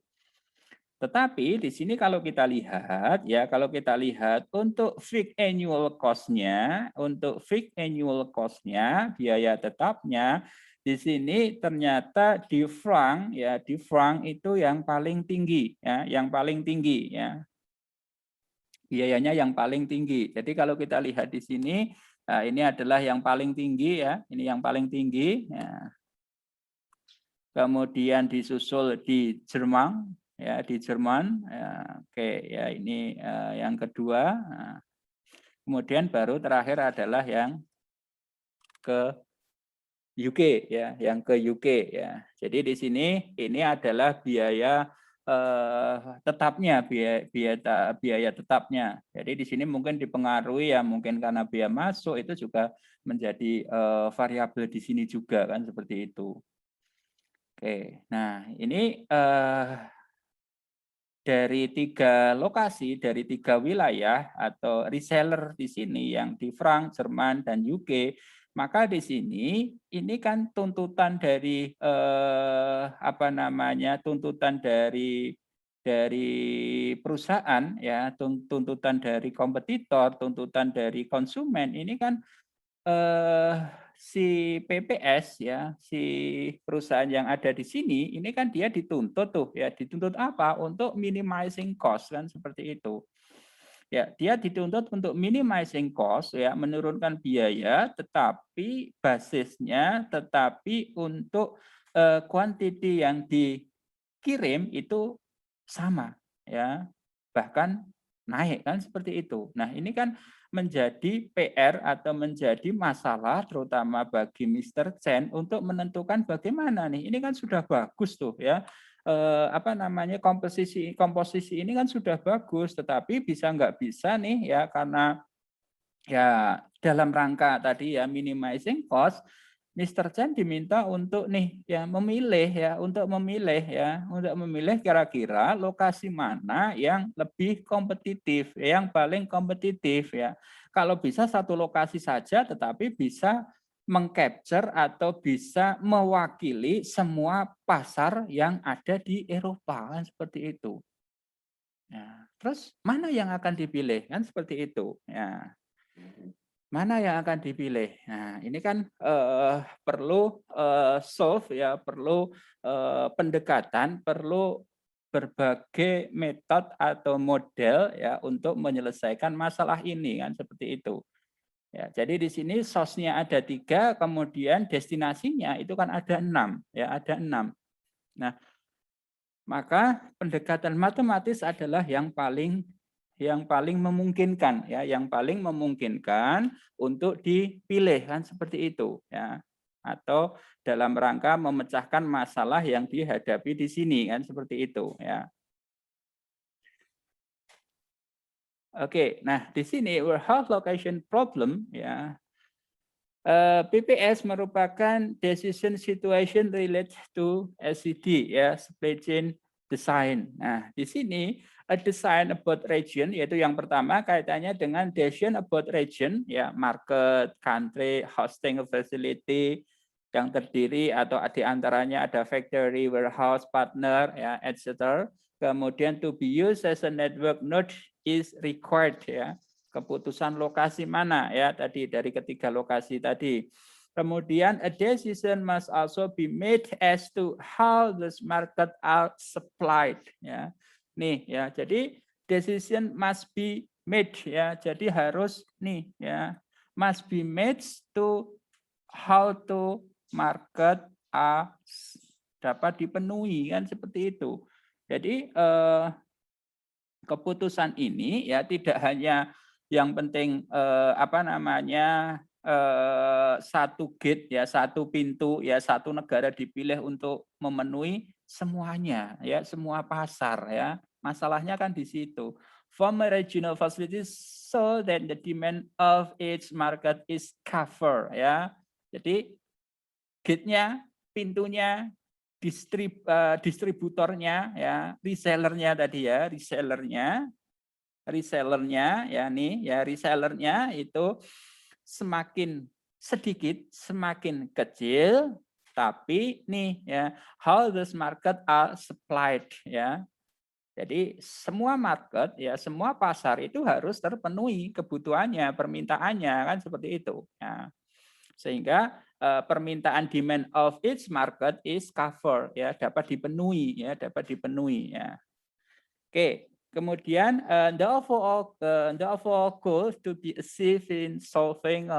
Tetapi di sini kalau kita lihat ya, kalau kita lihat untuk fixed annual cost-nya, biaya tetapnya di sini ternyata di franc ya, di franc itu yang paling tinggi ya, yang paling tinggi ya. Biayanya yang paling tinggi. Jadi kalau kita lihat di sini, nah ini adalah yang paling tinggi ya, ini yang paling tinggi ya. Kemudian disusul di Jerman ya, di Jerman ya, oke ya, ini yang kedua. Nah, kemudian baru terakhir adalah yang ke UK ya, yang ke UK ya. Jadi di sini ini adalah biaya tetapnya, biaya tetapnya. Jadi di sini mungkin dipengaruhi ya, mungkin karena biaya masuk itu juga menjadi variabel di sini juga kan seperti itu. Oke, nah ini dari 3 lokasi, dari 3 wilayah atau reseller di sini yang di franc, Jerman, dan UK, maka di sini ini kan tuntutan dari apa namanya, tuntutan dari perusahaan ya, tuntutan dari kompetitor, tuntutan dari konsumen ini kan eh, si PPS ya, si perusahaan yang ada di sini, ini kan dia dituntut tuh ya, dituntut apa? Untuk minimizing cost kan seperti itu. Ya, dia dituntut untuk minimizing cost ya, menurunkan biaya, tetapi basisnya tetapi untuk quantity yang dikirim itu sama ya. Bahkan naik kan seperti itu. Nah, ini kan menjadi PR atau menjadi masalah terutama bagi Mr. Chen untuk menentukan bagaimana nih. Ini kan sudah bagus tuh ya. Apa namanya, komposisi ini kan sudah bagus, tetapi bisa nggak bisa nih ya, karena ya dalam rangka tadi ya minimizing cost, Mr. Chen diminta untuk nih ya memilih ya, untuk memilih kira-kira lokasi mana yang lebih kompetitif, yang paling kompetitif ya. Kalau bisa satu lokasi saja, tetapi bisa mengcapture atau bisa mewakili semua pasar yang ada di Eropa kan seperti itu. Ya, terus mana yang akan dipilih kan seperti itu. Ya. Mana yang akan dipilih? Nah, ini kan perlu solve ya, perlu pendekatan, perlu berbagai metode atau model ya untuk menyelesaikan masalah ini kan seperti itu. Ya, jadi di sini source-nya ada 3, kemudian destinasinya itu kan ada 6 ya, ada 6. Nah, maka pendekatan matematis adalah yang paling memungkinkan ya, yang paling memungkinkan untuk dipilih kan seperti itu ya. Atau dalam rangka memecahkan masalah yang dihadapi di sini kan seperti itu ya. Oke, nah di sini warehouse location problem ya. PPS merupakan decision situation related to SCD ya, supply chain design. Nah, di sini a design about region, yaitu yang pertama kaitannya dengan decision about region ya, market, country, hosting facility yang terdiri atau di antaranya ada factory, warehouse, partner ya, etc. Kemudian to be used as a network node is required ya. Keputusan lokasi mana ya tadi dari ketiga lokasi tadi. Kemudian a decision must also be made as to how this market are supplied ya. Nih ya, jadi decision must be made ya. Jadi harus nih ya, must be made to how to market dapat dipenuhi kan seperti itu. Jadi keputusan ini ya tidak hanya yang penting apa namanya satu gate ya, satu pintu ya, satu negara dipilih untuk memenuhi semuanya ya, semua pasar ya. Masalahnya kan di situ. Former regional facilities so that the demand of each market is covered, ya. Jadi gate-nya, pintunya, distributornya, ya, resellernya tadi ya, resellernya ya nih ya, resellernya itu semakin sedikit, semakin kecil, tapi nih ya, how this market are supplied ya. Jadi semua market ya, semua pasar itu harus terpenuhi kebutuhannya, permintaannya kan seperti itu. Ya. Sehingga permintaan demand of each market is covered ya, dapat dipenuhi ya, dapat dipenuhi ya. Oke, kemudian the overall goal to be achieved in solving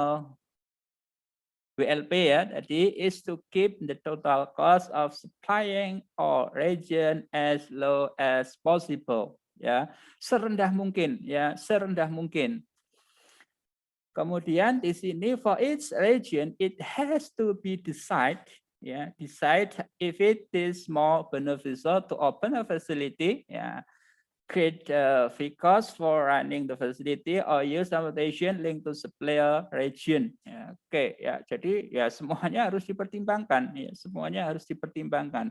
WLP ya, tadi is to keep the total cost of supplying all region as low as possible ya, serendah mungkin ya, serendah mungkin. Kemudian di sini for each region it has to be decide if it is more beneficial to open a facility ya, create fee cost for running the facility or use transportation linked to supplier region. Ya, oke ya, jadi ya semuanya harus dipertimbangkan ya, semuanya harus dipertimbangkan.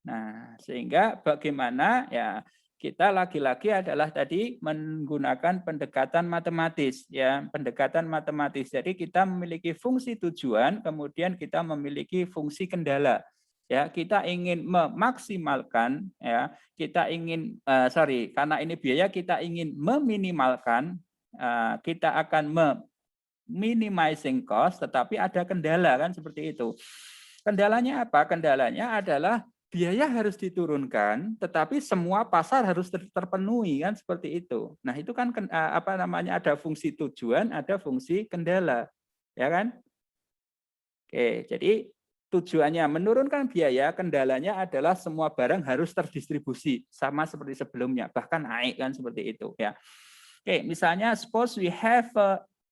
Nah, sehingga bagaimana ya kita lagi-lagi adalah tadi menggunakan pendekatan matematis ya, pendekatan matematis. Jadi kita memiliki fungsi tujuan, kemudian kita memiliki fungsi kendala. Ya, kita ingin memaksimalkan ya, kita ingin karena ini biaya kita ingin meminimalkan, kita akan minimizing cost, tetapi ada kendala kan seperti itu. Kendalanya apa? Kendalanya adalah biaya harus diturunkan, tetapi semua pasar harus terpenuhi kan seperti itu. Nah itu kan apa namanya, ada fungsi tujuan, ada fungsi kendala, ya kan? Oke, jadi tujuannya menurunkan biaya, kendalanya adalah semua barang harus terdistribusi sama seperti sebelumnya, bahkan naik kan seperti itu ya. Oke, misalnya suppose we have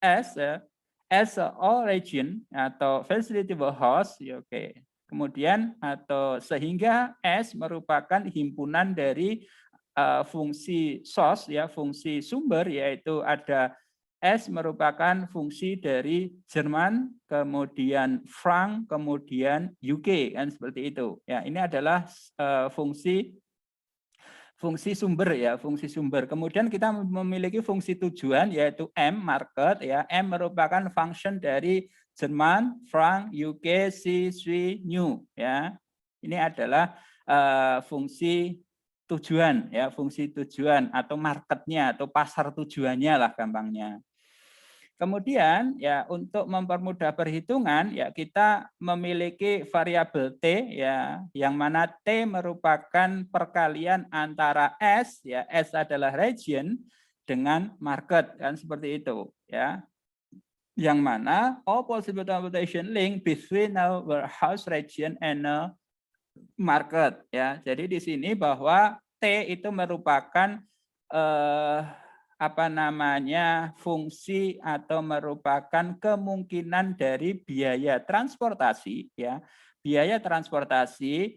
as a all region atau facility warehouse, ya oke. Kemudian atau sehingga S merupakan himpunan dari fungsi source ya, fungsi sumber, yaitu ada S merupakan fungsi dari Jerman, kemudian Frank, kemudian UK kan seperti itu. Ya, ini adalah fungsi sumber ya, fungsi sumber. Kemudian kita memiliki fungsi tujuan yaitu M market ya. M merupakan function dari Jerman, Frank, UK, C, Swiss, New ya. Ini adalah fungsi tujuan ya, fungsi tujuan atau marketnya atau pasar tujuannya lah gampangnya. Kemudian ya untuk mempermudah perhitungan ya kita memiliki variabel T ya, yang mana T merupakan perkalian antara S ya, S adalah region dengan market kan seperti itu ya. Yang mana all possible transportation link between a warehouse region and a market ya. Jadi di sini bahwa T itu merupakan fungsi atau merupakan kemungkinan dari biaya transportasi ya, biaya transportasi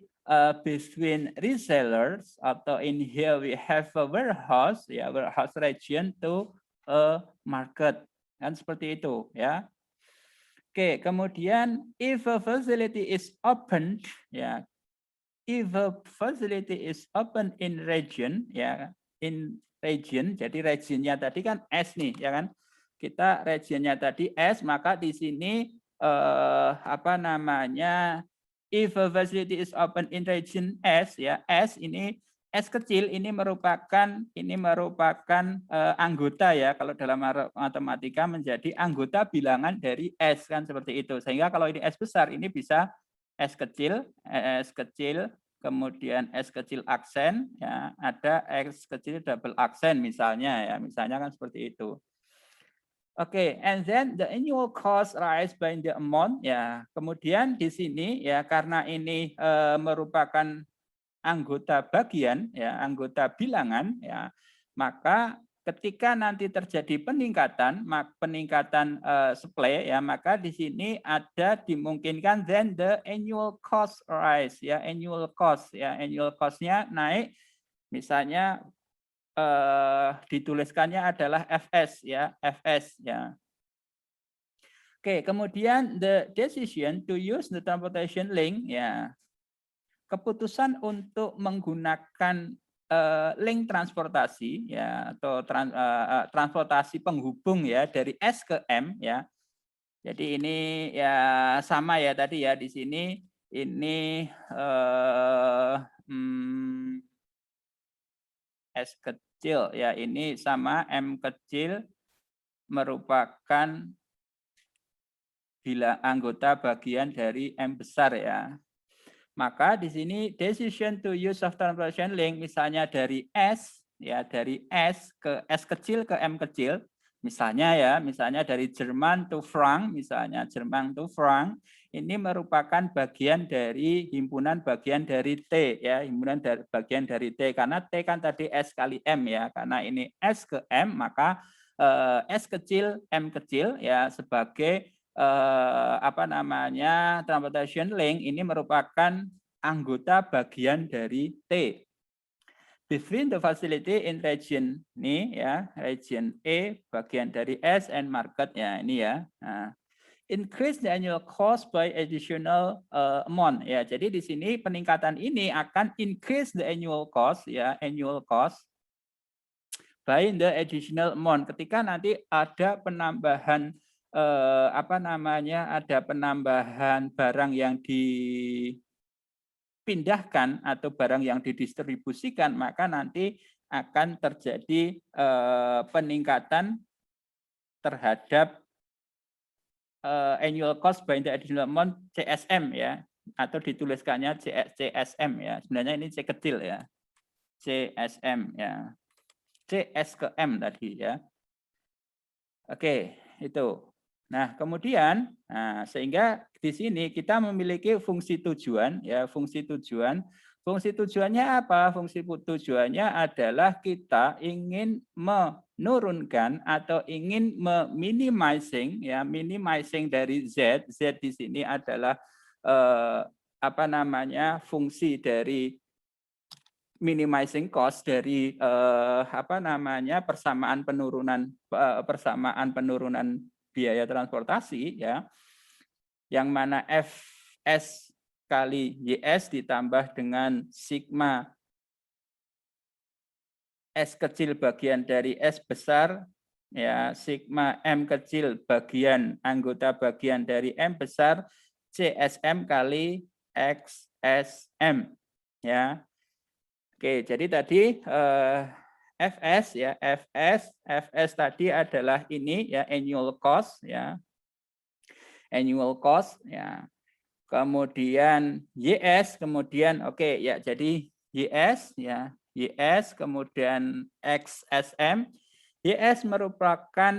between resellers, atau in here we have a warehouse ya, warehouse region to a market kan seperti itu ya. Oke, kemudian if a facility is open ya, if a facility is open in region ya, in region, jadi regionnya tadi kan S nih ya kan, kita regionnya tadi S, maka di sini if a facility is open in region S ya, S ini S kecil ini merupakan anggota ya, kalau dalam matematika menjadi anggota bilangan dari S kan seperti itu, sehingga kalau ini S besar ini bisa S kecil, kemudian S kecil aksen, ya ada S kecil double aksen misalnya ya, misalnya kan seperti itu. Oke, and then the annual cost rise by the amount ya. Kemudian di sini ya karena ini merupakan anggota bagian ya, anggota bilangan ya, maka ketika nanti terjadi peningkatan supply ya, maka di sini ada dimungkinkan then the annual cost rise ya, annual cost-nya naik, misalnya dituliskannya adalah FS ya, FS ya. Oke, kemudian the decision to use the transportation link ya. Keputusan untuk menggunakan link transportasi ya atau transportasi penghubung ya dari S ke M ya. Jadi ini ya sama ya tadi ya di sini ini S kecil ya ini sama M kecil merupakan bila anggota bagian dari M besar ya. Maka di sini decision to use of transportation link misalnya dari S ya dari S ke S kecil ke M kecil misalnya ya misalnya dari Jerman to Frank misalnya Jerman to Frank ini merupakan bagian dari himpunan bagian dari T ya himpunan dari bagian dari T karena T kan tadi S kali M ya karena ini S ke M maka S kecil M kecil ya sebagai apa namanya transportation link ini merupakan anggota bagian dari T. Between the facility in region ini ya region E bagian dari S and market ya ini ya. Nah, increase the annual cost by additional amount ya. Jadi di sini peningkatan ini akan increase the annual cost ya annual cost by the additional amount ketika nanti ada penambahan apa namanya ada penambahan barang yang dipindahkan atau barang yang didistribusikan maka nanti akan terjadi peningkatan terhadap annual cost by the additional amount CSM ya atau dituliskannya CSM ya sebenarnya ini C kecil ya CSM ya CS ke M tadi ya oke itu. Nah, kemudian sehingga di sini kita memiliki fungsi tujuan ya, fungsi tujuan. Fungsi tujuannya apa? Fungsi tujuannya adalah kita ingin menurunkan atau ingin meminimizing ya, minimizing dari Z. Z di sini adalah apa namanya? Fungsi dari minimizing cost dari apa namanya persamaan penurunan biaya transportasi ya yang mana Fs kali YS ditambah dengan sigma S kecil bagian dari S besar ya sigma M kecil bagian anggota bagian dari M besar CSM kali XSM ya. Oke, jadi tadi FS ya, FS tadi adalah ini ya annual cost ya. Annual cost ya. Kemudian YS kemudian oke ya jadi YS ya, YS kemudian XSM. YS merupakan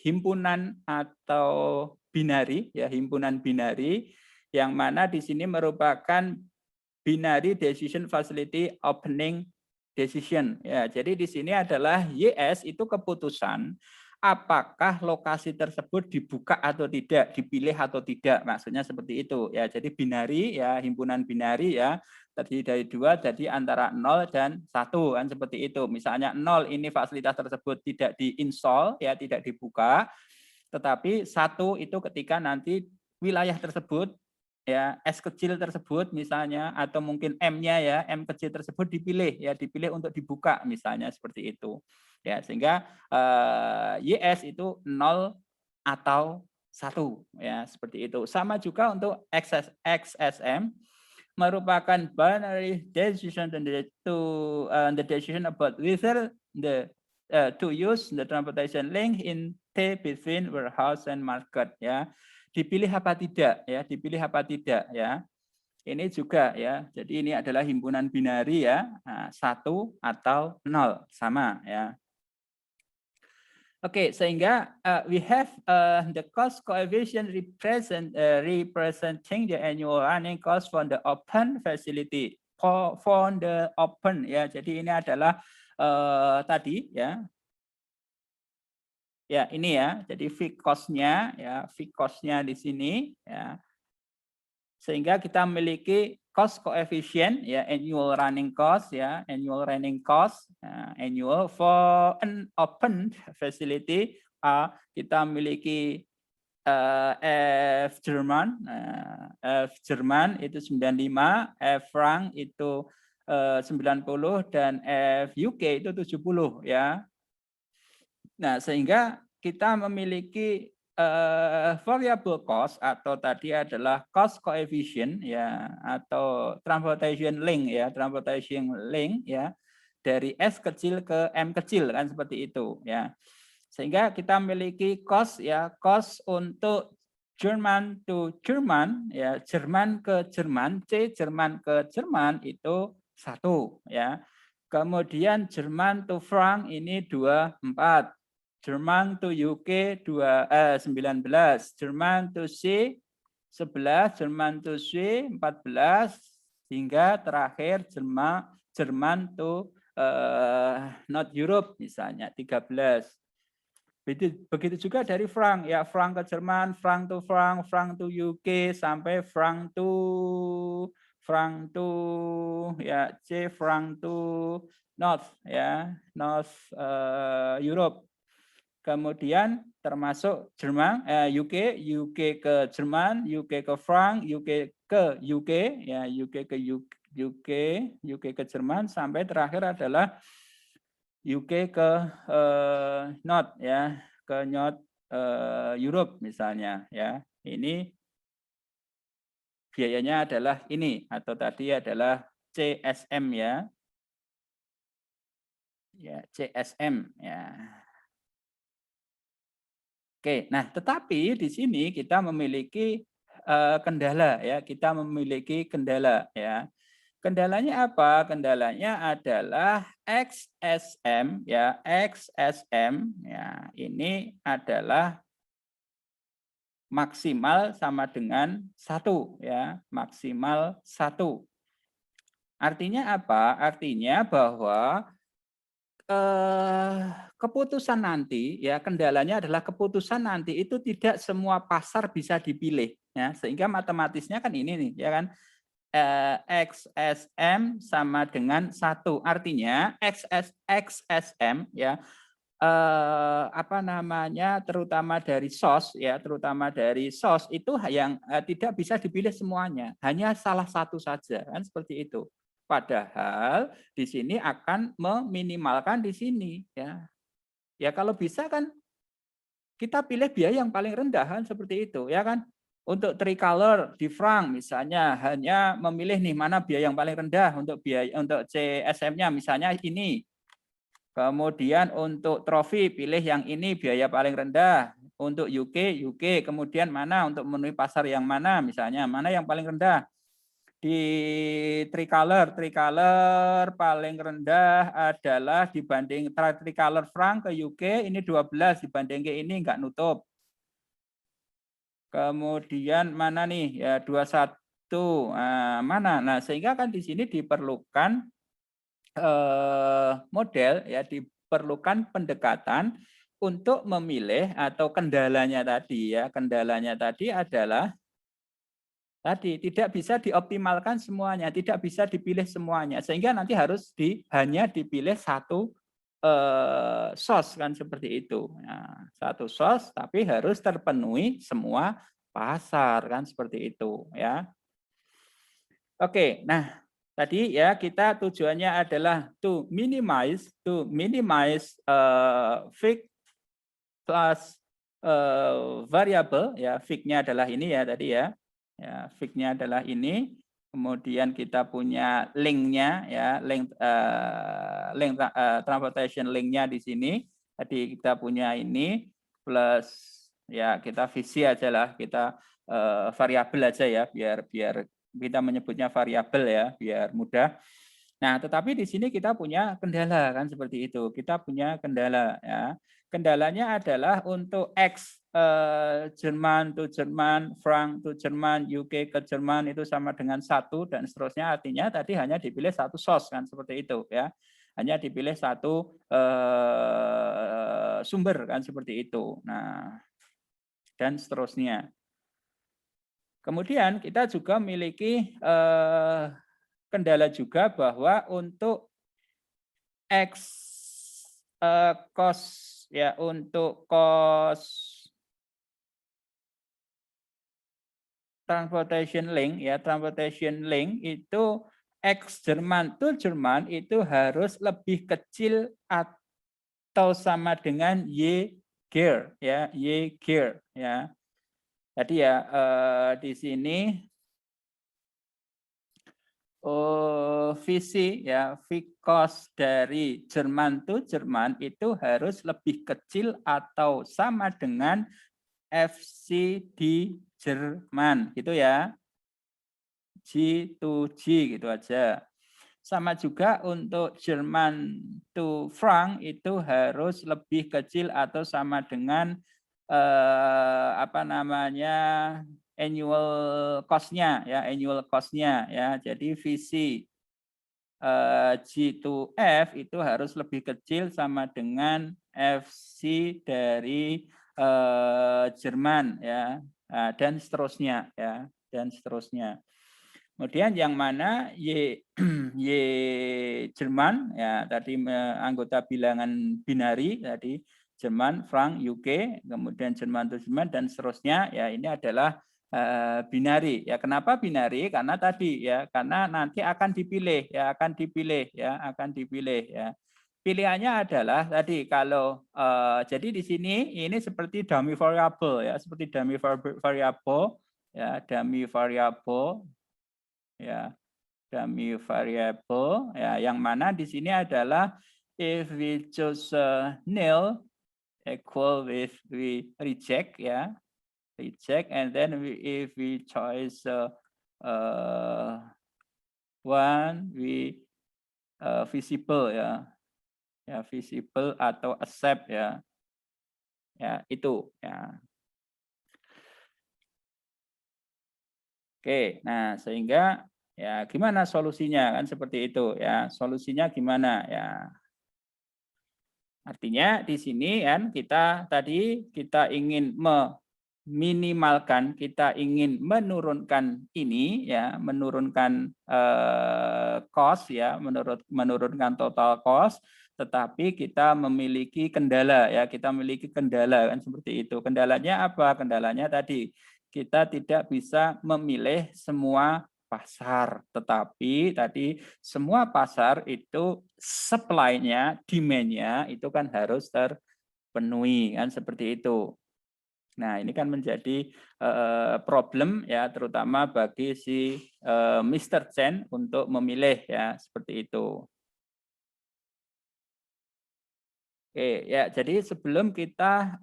himpunan atau binari ya, himpunan binari yang mana di sini merupakan binary decision facility opening decision ya. Jadi di sini adalah YS itu keputusan apakah lokasi tersebut dibuka atau tidak, dipilih atau tidak. Maksudnya seperti itu ya. Jadi binary ya, himpunan binary ya terdiri dari dua, jadi antara 0 dan 1 kan seperti itu. Misalnya 0 ini fasilitas tersebut tidak diinstal ya, tidak dibuka. Tetapi 1 itu ketika nanti wilayah tersebut ya S kecil tersebut misalnya atau mungkin M-nya ya M kecil tersebut dipilih ya dipilih untuk dibuka misalnya seperti itu ya sehingga YS itu 0 atau 1 ya seperti itu sama juga untuk XSM merupakan binary decision to the decision about whether the to use the transportation link in T between warehouse and market ya dipilih apa tidak ya dipilih apa tidak ya ini juga ya jadi ini adalah himpunan binari ya 1 atau 0 sama ya oke sehingga we have the cost coefficient representing the annual running cost for the open facility for the open ya jadi ini adalah tadi ya ya ini ya jadi fixed cost-nya ya fixed cost-nya di sini ya sehingga kita memiliki cost coefficient ya, annual running cost ya, annual running cost, annual for an open facility kita memiliki F Jerman, F Jerman itu 95, F Frank itu 90 dan F UK itu 70 ya. Nah, sehingga kita memiliki variable cost atau tadi adalah cost coefficient ya, atau transportation link ya, transportation link ya, dari S kecil ke M kecil kan seperti itu ya. Sehingga kita memiliki cost ya, cost untuk Jerman to Jerman ya, Jerman ke Jerman, C Jerman ke Jerman itu 1 ya. Kemudian Jerman to Frank ini 24. Jerman to UK 19, Jerman to C 11, Jerman to C 14, hingga terakhir Jerman to North Europe misalnya 13. Begitu juga dari frank ya, frank ke Jerman, frank to UK sampai frank to ya C, frank to North ya, North Europe. Kemudian termasuk Jerman, UK ke Jerman, UK ke Frank, UK ke UK, ya UK ke UK ke Jerman, sampai terakhir adalah UK ke North ya, ke North Europe misalnya ya. Ini biayanya adalah ini, atau tadi adalah CSM ya. Ya, CSM ya. Oke, nah tetapi di sini kita memiliki kendala ya, kita memiliki kendala ya. Kendalanya apa? Kendalanya adalah XSM ya, XSM ya. Ini adalah maksimal sama dengan 1 ya, maksimal 1. Artinya apa? Artinya bahwa keputusan nanti ya, kendalanya adalah keputusan nanti itu tidak semua pasar bisa dipilih ya, sehingga matematisnya kan ini nih ya kan, XSM sama dengan 1, artinya XSM ya, apa namanya, terutama dari SOS ya, terutama dari SOS itu yang tidak bisa dipilih semuanya, hanya salah satu saja kan seperti itu. Padahal di sini akan meminimalkan di sini ya. Ya kalau bisa kan kita pilih biaya yang paling rendah kan seperti itu ya kan. Untuk tricolor di frank misalnya hanya memilih nih mana biaya yang paling rendah untuk biaya untuk CSM-nya misalnya ini. Kemudian untuk trofi pilih yang ini biaya paling rendah. Untuk UK, kemudian mana untuk memenuhi pasar yang mana misalnya, mana yang paling rendah. Di tricolor paling rendah adalah dibanding tricolor frank ke UK ini 12, dibanding ke ini enggak nutup. Kemudian mana nih ya 21, mana? Nah, sehingga kan di sini diperlukan model ya, diperlukan pendekatan untuk memilih, atau kendalanya tadi ya, kendalanya tadi adalah tadi tidak bisa dioptimalkan semuanya, tidak bisa dipilih semuanya, sehingga nanti harus hanya dipilih satu sos kan seperti itu. Nah, satu sos tapi harus terpenuhi semua pasar kan seperti itu ya. Oke, nah tadi ya kita tujuannya adalah to minimize fixed plus variable ya, fixed-nya adalah ini ya tadi ya. Ya, fixed-nya adalah ini. Kemudian kita punya link-nya ya, link transportation link-nya di sini. Tadi kita punya ini plus ya, kita visi aja lah, kita variabel aja ya, biar kita menyebutnya variabel ya, biar mudah. Nah, tetapi di sini kita punya kendala kan seperti itu. Kita punya kendala ya. Kendalanya adalah untuk X Jerman to Jerman, Frank to Jerman, UK ke Jerman itu sama dengan 1 dan seterusnya. Artinya tadi hanya dipilih satu sos kan seperti itu ya. Hanya dipilih satu sumber kan seperti itu. Nah, dan seterusnya. Kemudian kita juga memiliki kendala juga bahwa untuk cost ya, untuk cost transportation link ya, transportation link itu X Jerman to Jerman itu harus lebih kecil atau sama dengan Y gear ya, Y gear ya. Jadi ya di sini visi ya, cost dari Jerman to Jerman itu harus lebih kecil atau sama dengan FC di Jerman gitu ya. G to G gitu aja. Sama juga untuk Jerman to franc itu harus lebih kecil atau sama dengan apa namanya annual cost-nya ya, annual cost-nya ya. Jadi visi G to F itu harus lebih kecil sama dengan FC dari Jerman ya, dan seterusnya ya, dan seterusnya. Kemudian yang mana Y Jerman ya, tadi anggota bilangan binari tadi Jerman, Frank, UK, kemudian Jerman to Jerman dan seterusnya ya, ini adalah binari ya. Kenapa binari? Karena tadi ya, karena nanti akan dipilih ya, akan dipilih ya, akan dipilih ya. Pilihannya adalah tadi kalau jadi di sini ini seperti dummy variable ya, seperti dummy variable ya, dummy variable ya, dummy variable ya, yang mana di sini adalah if we choose nil equal with we reject ya, reject, and then if we choose one we visible ya, ya visible atau accept ya, ya itu ya. Oke, nah sehingga ya gimana solusinya kan seperti itu ya, solusinya gimana ya. Artinya di sini kan kita tadi kita ingin meminimalkan, kita ingin menurunkan ini ya, menurunkan cost ya, menurunkan total cost, tetapi kita memiliki kendala ya, kita memiliki kendala kan seperti itu. Kendalanya apa? Kendalanya tadi kita tidak bisa memilih semua pasar, tetapi tadi semua pasar itu supply-nya, demand-nya itu kan harus terpenuhi kan seperti itu. Nah, ini kan menjadi problem ya, terutama bagi si Mr. Chen untuk memilih ya, seperti itu. Oke, ya jadi sebelum kita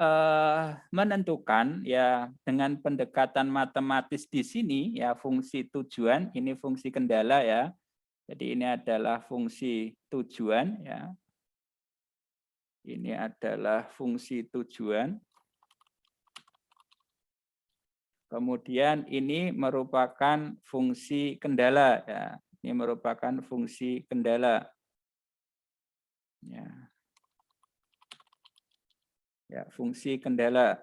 menentukan ya dengan pendekatan matematis di sini ya, fungsi tujuan, ini fungsi kendala ya. Jadi ini adalah fungsi tujuan ya. Ini adalah fungsi tujuan. Kemudian ini merupakan fungsi kendala ya. Ini merupakan fungsi kendala. Ya. Ya, fungsi kendala.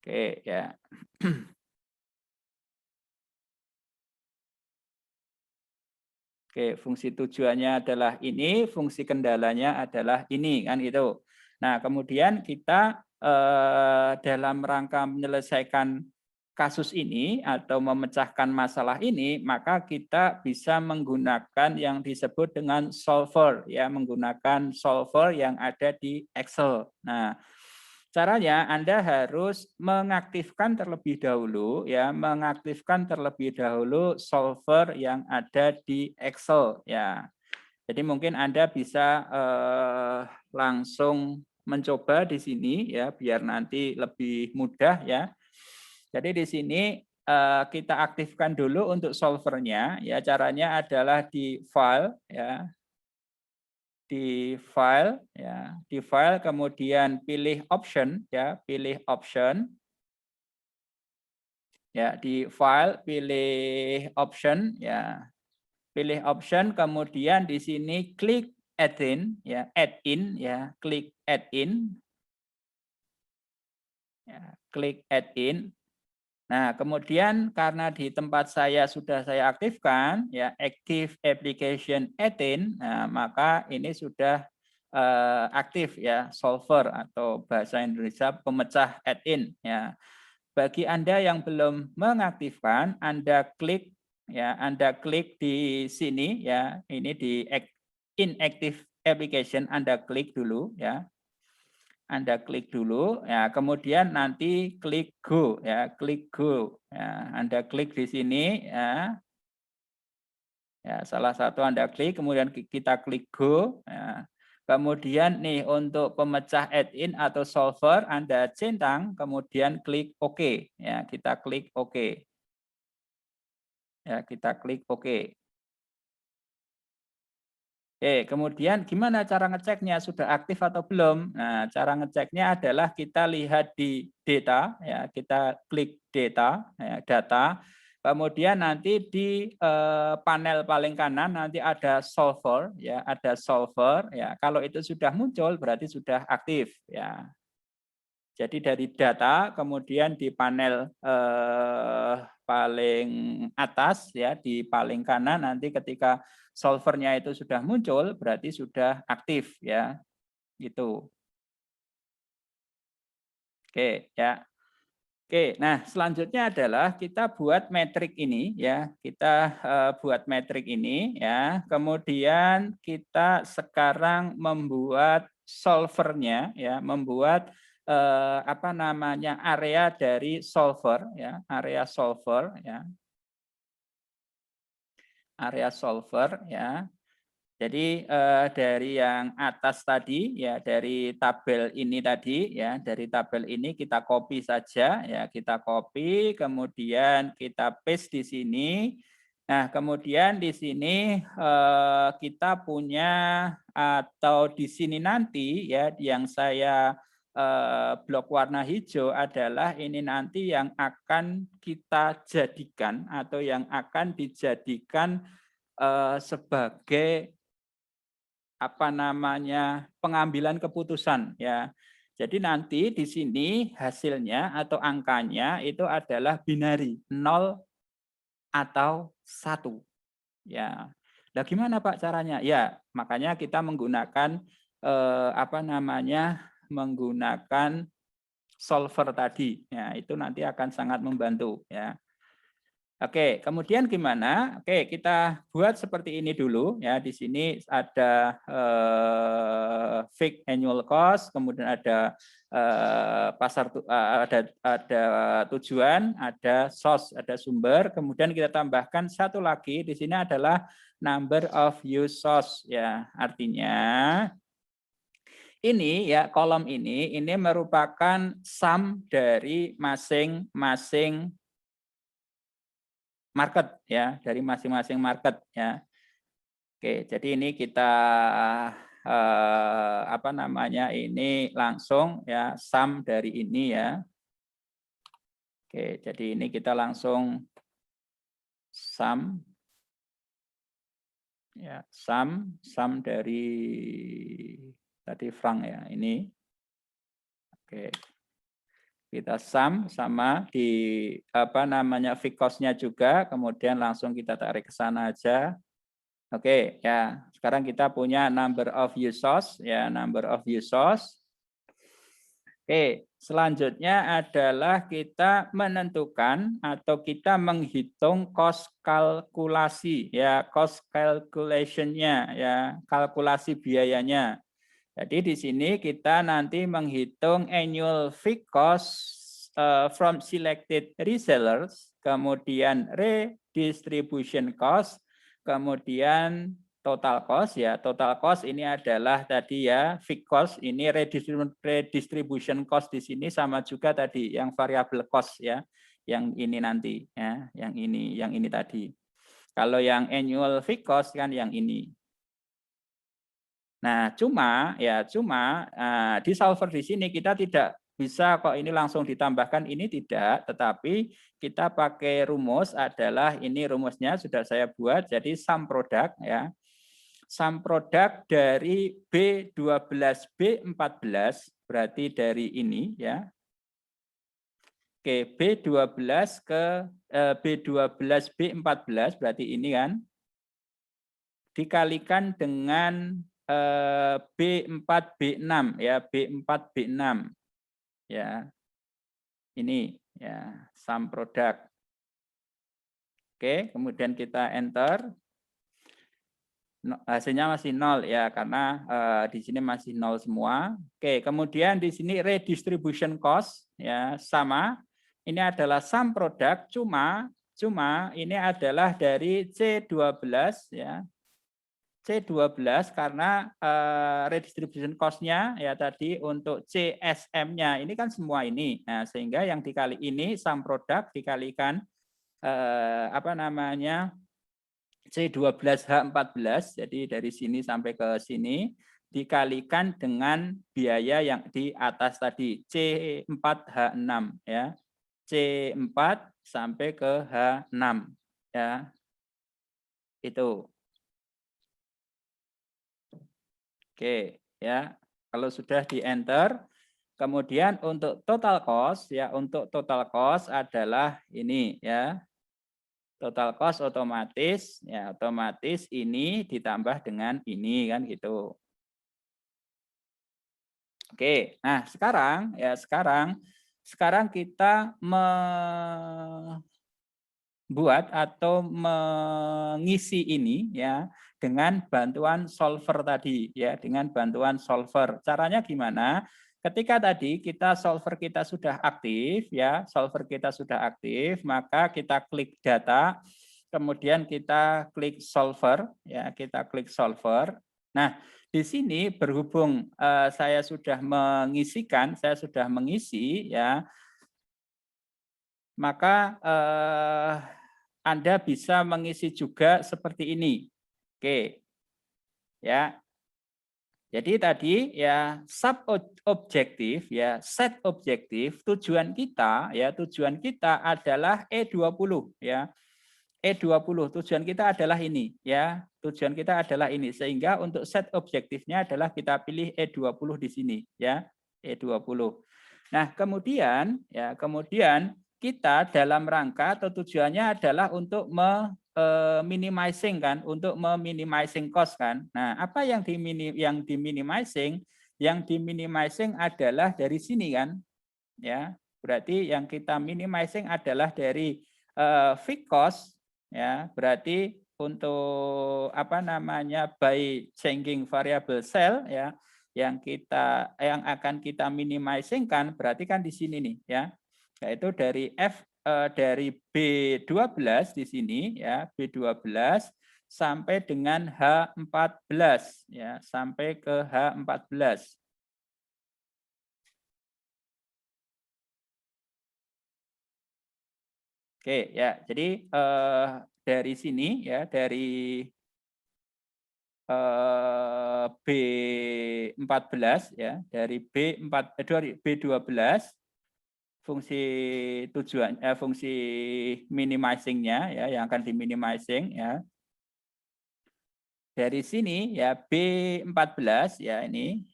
Oke, ya. Oke, fungsi tujuannya adalah ini, fungsi kendalanya adalah ini, kan itu. Nah, kemudian kita dalam rangka menyelesaikan kasus ini atau memecahkan masalah ini, maka kita bisa menggunakan yang disebut dengan solver, ya, menggunakan solver yang ada di Excel. Nah, caranya Anda harus mengaktifkan terlebih dahulu ya, mengaktifkan terlebih dahulu solver yang ada di Excel ya. Jadi mungkin Anda bisa langsung mencoba di sini ya, biar nanti lebih mudah ya. Jadi di sini kita aktifkan dulu untuk solvernya ya. Caranya adalah di file ya, di file ya, di file kemudian pilih option ya, pilih option ya, di file pilih option ya, pilih option kemudian di sini klik add-in ya, add-in ya, klik add-in ya, klik add-in. Nah, kemudian karena di tempat saya sudah saya aktifkan ya Active Application Add-in, nah, maka ini sudah aktif ya solver atau bahasa Indonesia pemecah add-in ya. Bagi Anda yang belum mengaktifkan, Anda klik ya, Anda klik di sini ya, ini di Inactive Application Anda klik dulu ya. Anda klik dulu, ya, kemudian nanti klik go, ya, klik go. Ya, Anda klik di sini, ya, ya, salah satu Anda klik, kemudian kita klik go. Ya. Kemudian nih untuk pemecah add-in atau solver Anda centang, kemudian klik OK. Ya, kita klik OK. Ya, kita klik OK. Oke, kemudian gimana cara ngeceknya sudah aktif atau belum? Nah, cara ngeceknya adalah kita lihat di data, ya kita klik data, ya, data. Kemudian nanti di panel paling kanan nanti ada solver, ya ada solver. Ya kalau itu sudah muncul berarti sudah aktif, ya. Jadi dari data, kemudian di panel paling atas ya di paling kanan nanti ketika solvernya itu sudah muncul berarti sudah aktif ya gitu. Oke ya. Oke, nah selanjutnya adalah kita buat metrik ini ya. Kita buat metrik ini ya. Kemudian kita sekarang membuat solvernya ya, membuat apa namanya area dari solver ya, area solver ya. Area solver ya. Jadi dari yang atas tadi ya dari tabel ini tadi ya dari tabel ini kita copy saja ya kita copy kemudian kita paste di sini. Nah kemudian di sini kita punya atau di sini nanti ya yang saya blok warna hijau adalah ini nanti yang akan kita jadikan atau yang akan dijadikan sebagai apa namanya pengambilan keputusan ya. Jadi nanti di sini hasilnya atau angkanya itu adalah binari 0 atau 1 ya. Nah, gimana Pak caranya? Ya, makanya kita menggunakan apa namanya? Menggunakan solver tadi. Ya, itu nanti akan sangat membantu ya. Oke, kemudian gimana? Oke, kita buat seperti ini dulu ya. Di sini ada fixed annual cost, kemudian ada ada tujuan, ada source, ada sumber, kemudian kita tambahkan satu lagi di sini adalah number of use source ya. Artinya ini ya kolom ini merupakan sum dari masing-masing market ya dari masing-masing market ya. Oke, jadi ini kita apa namanya ini langsung ya sum dari ini ya. Oke, jadi ini kita langsung sum ya sum dari tadi frank ya ini. Oke. Kita sum sama di apa namanya fixed cost-nya juga, kemudian langsung kita tarik ke sana aja. Oke, ya. Sekarang kita punya number of users, ya, number of users. Oke, selanjutnya adalah kita menentukan atau kita menghitung cost kalkulasi, ya, cost calculation-nya, ya, kalkulasi biayanya. Jadi di sini kita nanti menghitung annual fixed cost from selected resellers, kemudian redistribution cost, kemudian total cost ya. Total cost ini adalah tadi ya fixed cost, ini redistribution cost di sini sama juga tadi yang variable cost ya. Yang ini nanti ya, yang ini tadi. Kalau yang annual fixed cost kan yang ini. Nah, cuma di solver di sini kita tidak bisa kok ini langsung ditambahkan ini tidak, tetapi kita pakai rumus adalah ini rumusnya sudah saya buat jadi sum product ya. Sum product dari B12 B14 berarti dari ini ya. Oke, B12 ke B12 B14 berarti ini kan dikalikan dengan B4 B6 ya, B4 B6 ya. Ini ya, sum product. Oke, kemudian kita enter. Hasilnya masih 0 ya, karena di sini masih 0 semua. Oke, kemudian di sini redistribution cost ya sama. Ini adalah sum product, cuma ini adalah dari C12 ya. C12 karena redistribution cost-nya ya tadi untuk CSM-nya ini kan semua ini. Nah, sehingga yang dikali ini sum product dikalikan apa namanya C12H14, jadi dari sini sampai ke sini dikalikan dengan biaya yang di atas tadi C4H6 ya. C4 sampai ke H6 ya. Itu. Oke, ya. Kalau sudah di enter, kemudian untuk total cost ya, untuk total cost adalah ini ya. Total cost otomatis ya, otomatis ini ditambah dengan ini kan gitu. Oke, nah sekarang ya sekarang kita membuat atau mengisi ini ya dengan bantuan solver tadi ya, dengan bantuan solver. Caranya gimana? Ketika tadi solver kita sudah aktif ya, solver kita sudah aktif, maka kita klik data, kemudian kita klik solver ya, kita klik solver. Nah, di sini berhubung saya sudah mengisi ya, maka Anda bisa mengisi juga seperti ini. Oke. Ya. Jadi tadi ya sub objektif ya, set objektif tujuan kita adalah E20 ya. E20 tujuan kita adalah ini ya. Tujuan kita adalah ini, sehingga untuk set objektifnya adalah kita pilih E20 di sini ya. E20. Nah, kemudian kita dalam rangka atau tujuannya adalah untuk minimizing kan, untuk meminimizing cost kan. Nah, apa yang diminimizing? Yang diminimizing adalah dari sini kan. Ya. Berarti yang kita minimizing adalah dari fixed cost ya. Berarti untuk apa namanya by changing variable cell ya, yang akan kita minimizing kan berarti kan di sini nih ya. Yaitu dari B12 di sini ya, B12 sampai dengan H14 ya, sampai ke H14. Oke ya, jadi dari sini ya, dari B14 ya, dari B12 fungsi fungsi minimizing-nya ya, yang akan diminimizing ya. Dari sini ya B14 ya ini.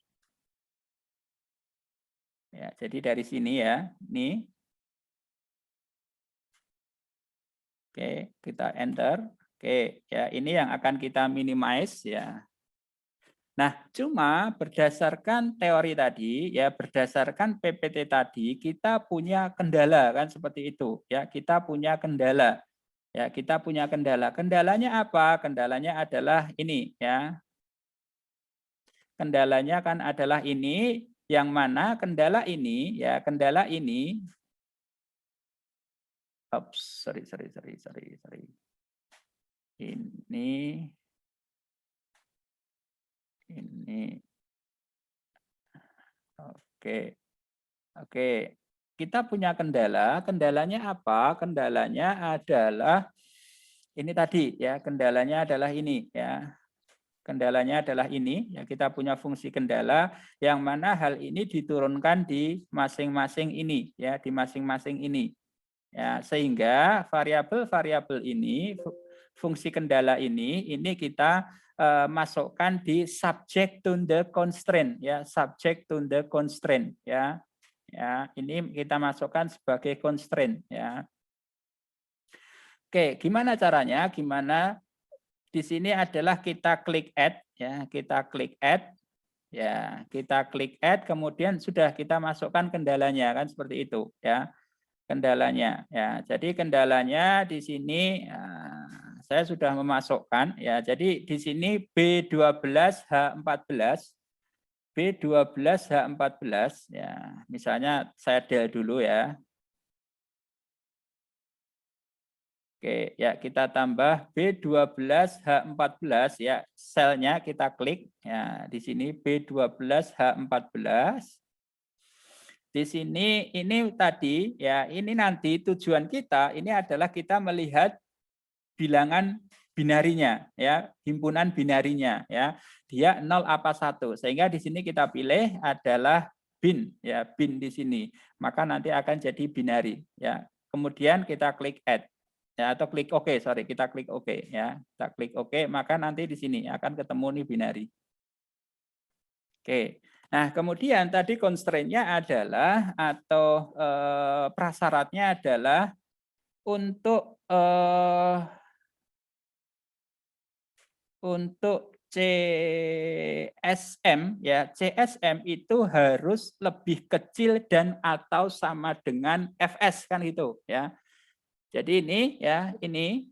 Ya, jadi dari sini ya, ini. Oke, kita enter. Oke, ya ini yang akan kita minimize ya. Nah, cuma berdasarkan teori tadi, ya berdasarkan PPT tadi, kita punya kendala kan seperti itu. Ya, kita punya kendala. Ya, kita punya kendala. Kendalanya apa? Kendalanya adalah ini, ya. Kendalanya kan adalah ini, yang mana kendala ini, ya kendala ini. Oops, sorry. Ini. Oke. Kita punya kendala. Kendalanya apa? Kendalanya adalah ini tadi ya. Kendalanya adalah ini ya. Kendalanya adalah ini ya. Kita punya fungsi kendala yang mana hal ini diturunkan di masing-masing ini ya, di masing-masing ini. Ya, sehingga variabel-variabel ini, fungsi kendala ini kita masukkan di subject to the constraint ya, subject to the constraint ya. ya. Ini kita masukkan sebagai constraint ya. Oke, gimana caranya? Gimana di sini adalah kita klik add ya, kita klik add ya, kita klik add kemudian sudah kita masukkan kendalanya kan seperti itu ya. Kendalanya ya. Jadi kendalanya di sini saya sudah memasukkan ya. Jadi di sini B12H14 B12H14 ya. Misalnya saya del dulu ya. Oke, ya kita tambah B12H14 ya, selnya kita klik ya di sini B12H14. Di sini ini tadi ya, ini nanti tujuan kita ini adalah kita melihat bilangan binarinya ya, himpunan binarinya ya. Dia 0 apa 1. Sehingga di sini kita pilih adalah bin ya, bin di sini. Maka nanti akan jadi binari ya. Kemudian kita klik add ya, atau klik OK, sorry, kita klik OK ya. Kita klik OK, maka nanti di sini akan ketemu nih binari. Oke. Nah, kemudian tadi constraint-nya adalah atau prasyaratnya adalah untuk CSM ya, CSM itu harus lebih kecil dan atau sama dengan FS kan gitu ya. Jadi ini ya, ini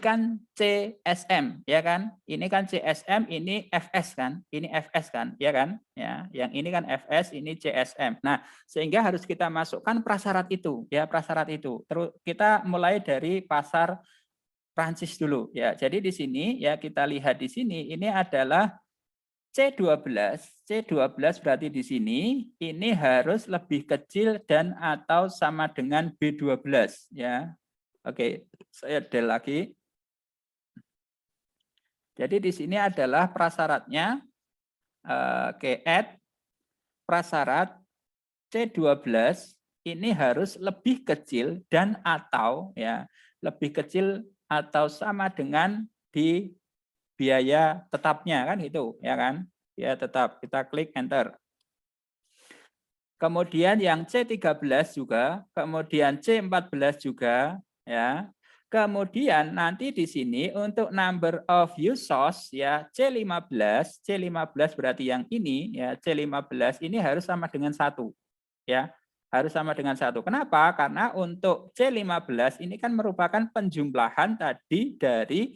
kan CSM ya kan, ini kan CSM, ini FS kan, ini FS kan, ya kan, ya, yang ini kan FS, ini CSM. Nah, sehingga harus kita masukkan prasyarat itu, ya prasyarat itu. Terus kita mulai dari pasar Prancis dulu, ya. Jadi di sini ya kita lihat di sini ini adalah C12, C12 berarti di sini ini harus lebih kecil dan atau sama dengan B12 ya. Oke, saya del lagi. Jadi di sini adalah prasyaratnya add prasyarat C12 ini harus lebih kecil dan atau ya, lebih kecil atau sama dengan di biaya tetapnya kan itu ya kan. Ya tetap, kita klik enter. Kemudian yang C13 juga, kemudian C14 juga ya. Kemudian nanti di sini untuk number of users ya C15, C15 berarti yang ini ya, C15 ini harus sama dengan 1 ya. Harus sama dengan 1. Kenapa? Karena untuk C15 ini kan merupakan penjumlahan tadi dari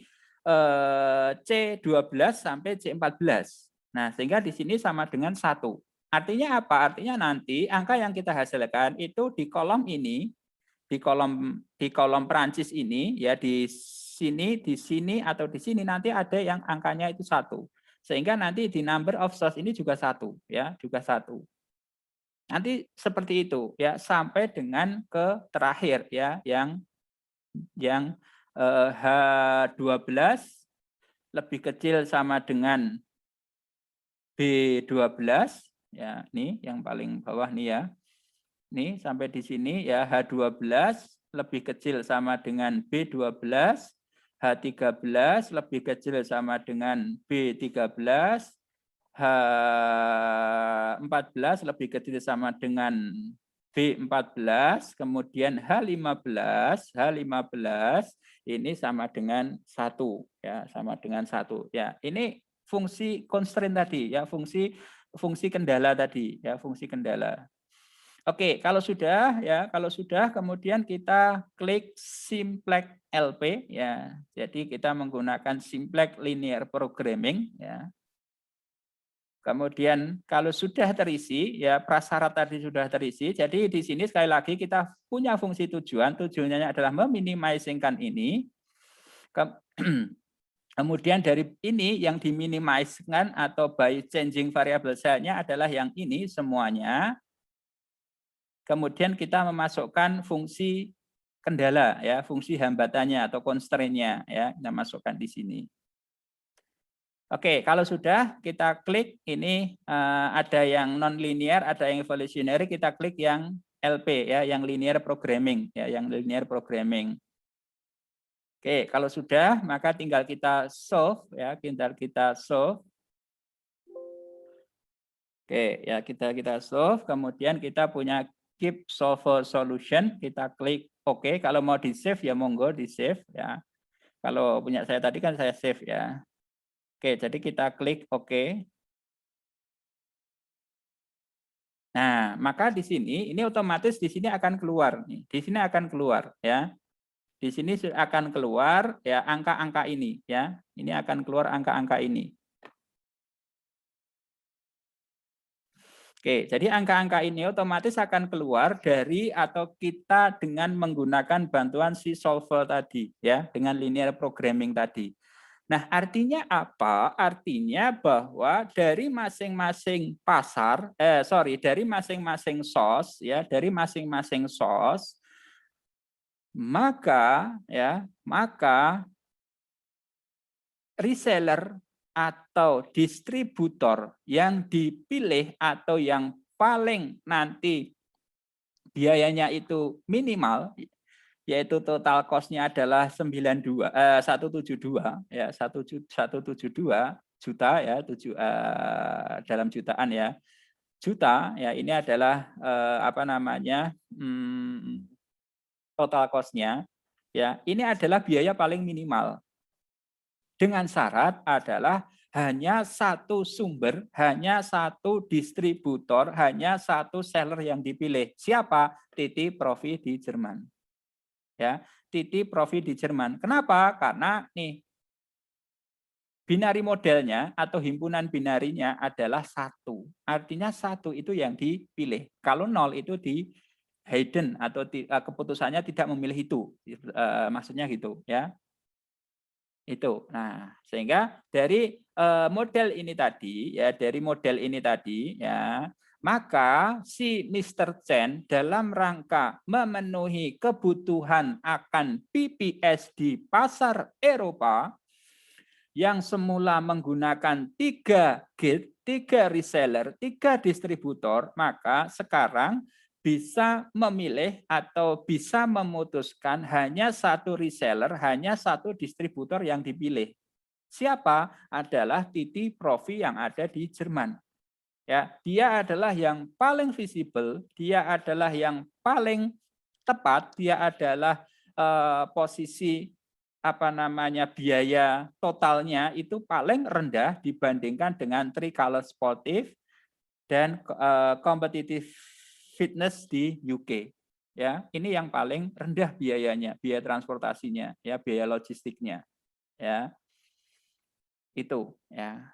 C12 sampai C14. Nah, sehingga di sini sama dengan 1. Artinya apa? Artinya nanti angka yang kita hasilkan itu di kolom ini, di kolom Perancis ini ya, di sini atau di sini nanti ada yang angkanya itu 1. Sehingga nanti di number of source ini juga 1 ya, juga 1. Nanti seperti itu ya sampai dengan ke terakhir ya yang H12 lebih kecil sama dengan B12 ya, ini yang paling bawah nih ya. Nih sampai di sini ya, H12 lebih kecil sama dengan B12, H13 lebih kecil sama dengan B13, H14 lebih kecil sama dengan B14, kemudian H15 ini sama dengan 1 ya, sama dengan 1 ya. Ini fungsi constraint tadi ya, fungsi kendala tadi ya, fungsi kendala. Oke, kalau sudah kemudian kita klik Simplex LP ya. Jadi kita menggunakan Simplex Linear Programming ya. Kemudian kalau sudah terisi ya, prasyarat tadi sudah terisi. Jadi di sini sekali lagi kita punya fungsi tujuan. Tujuannya adalah meminimalisingkan ini. Kemudian dari ini yang diminimaliskan atau by changing variable cell-nya adalah yang ini semuanya. Kemudian kita memasukkan fungsi kendala ya, fungsi hambatannya atau constraint-nya ya, kita masukkan di sini. Oke, kalau sudah kita klik ini ada yang non linear, ada yang evolutionary, kita klik yang LP ya, yang linear programming ya, yang linear programming. Oke, kalau sudah maka tinggal kita solve ya, tinggal kita solve. Oke, ya kita solve, kemudian kita punya keep solver solution, kita klik OK. Kalau mau di save ya monggo di save ya. Kalau punya saya tadi kan saya save ya. Oke, jadi kita klik OK. Nah, maka di sini ini otomatis di sini akan keluar nih. Di sini akan keluar ya. Di sini akan keluar ya angka-angka ini ya. Ini akan keluar angka-angka ini. Oke, jadi angka-angka ini otomatis akan keluar dari atau kita dengan menggunakan bantuan si solver tadi ya, dengan linear programming tadi. Nah, artinya apa? Artinya bahwa dari masing-masing dari masing-masing source ya, dari masing-masing source, maka reseller atau distributor yang dipilih atau yang paling nanti biayanya itu minimal, yaitu total cost-nya adalah 172 ya 172 juta ya dalam jutaan ya juta ya ini adalah total cost-nya ya ini adalah biaya paling minimal dengan syarat adalah hanya satu sumber, hanya satu distributor, hanya satu seller yang dipilih. Siapa? Titi Profi di Jerman. Ya, Titi Profi di Jerman. Kenapa? Karena nih binari modelnya atau himpunan binarinya adalah satu. Artinya satu itu yang dipilih. Kalau nol itu di hidden atau keputusannya tidak memilih itu. Maksudnya gitu ya. Itu. Nah, sehingga dari model ini tadi ya, maka si Mr. Chen dalam rangka memenuhi kebutuhan akan PPS di pasar Eropa yang semula menggunakan 3 gate, 3 reseller, 3 distributor, maka sekarang bisa memilih atau bisa memutuskan hanya satu reseller, hanya satu distributor yang dipilih. Siapa? Adalah Titi Profi yang ada di Jerman. Ya, dia adalah yang paling visible, dia adalah yang paling tepat, dia adalah posisi biaya totalnya itu paling rendah dibandingkan dengan Tricolor Sportif dan Competitive Fitness di UK. Ya, ini yang paling rendah biayanya, biaya transportasinya, ya, biaya logistiknya, ya. Itu, ya.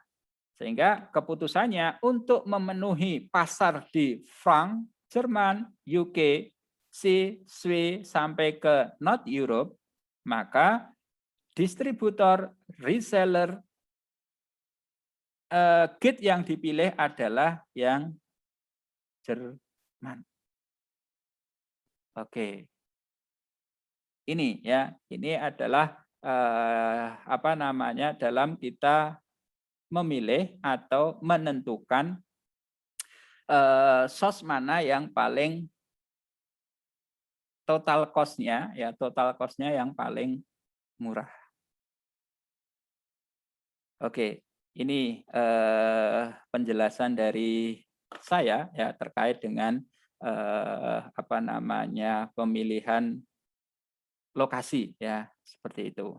Sehingga keputusannya untuk memenuhi pasar di Frank, Jerman, UK, Swiss sampai ke North Europe, maka distributor, reseller, gate yang dipilih adalah yang Jerman. Oke. Ini ya, ini adalah dalam kita memilih atau menentukan source mana yang paling total cost-nya yang paling murah. Oke, ini penjelasan dari saya ya terkait dengan pemilihan lokasi ya seperti itu.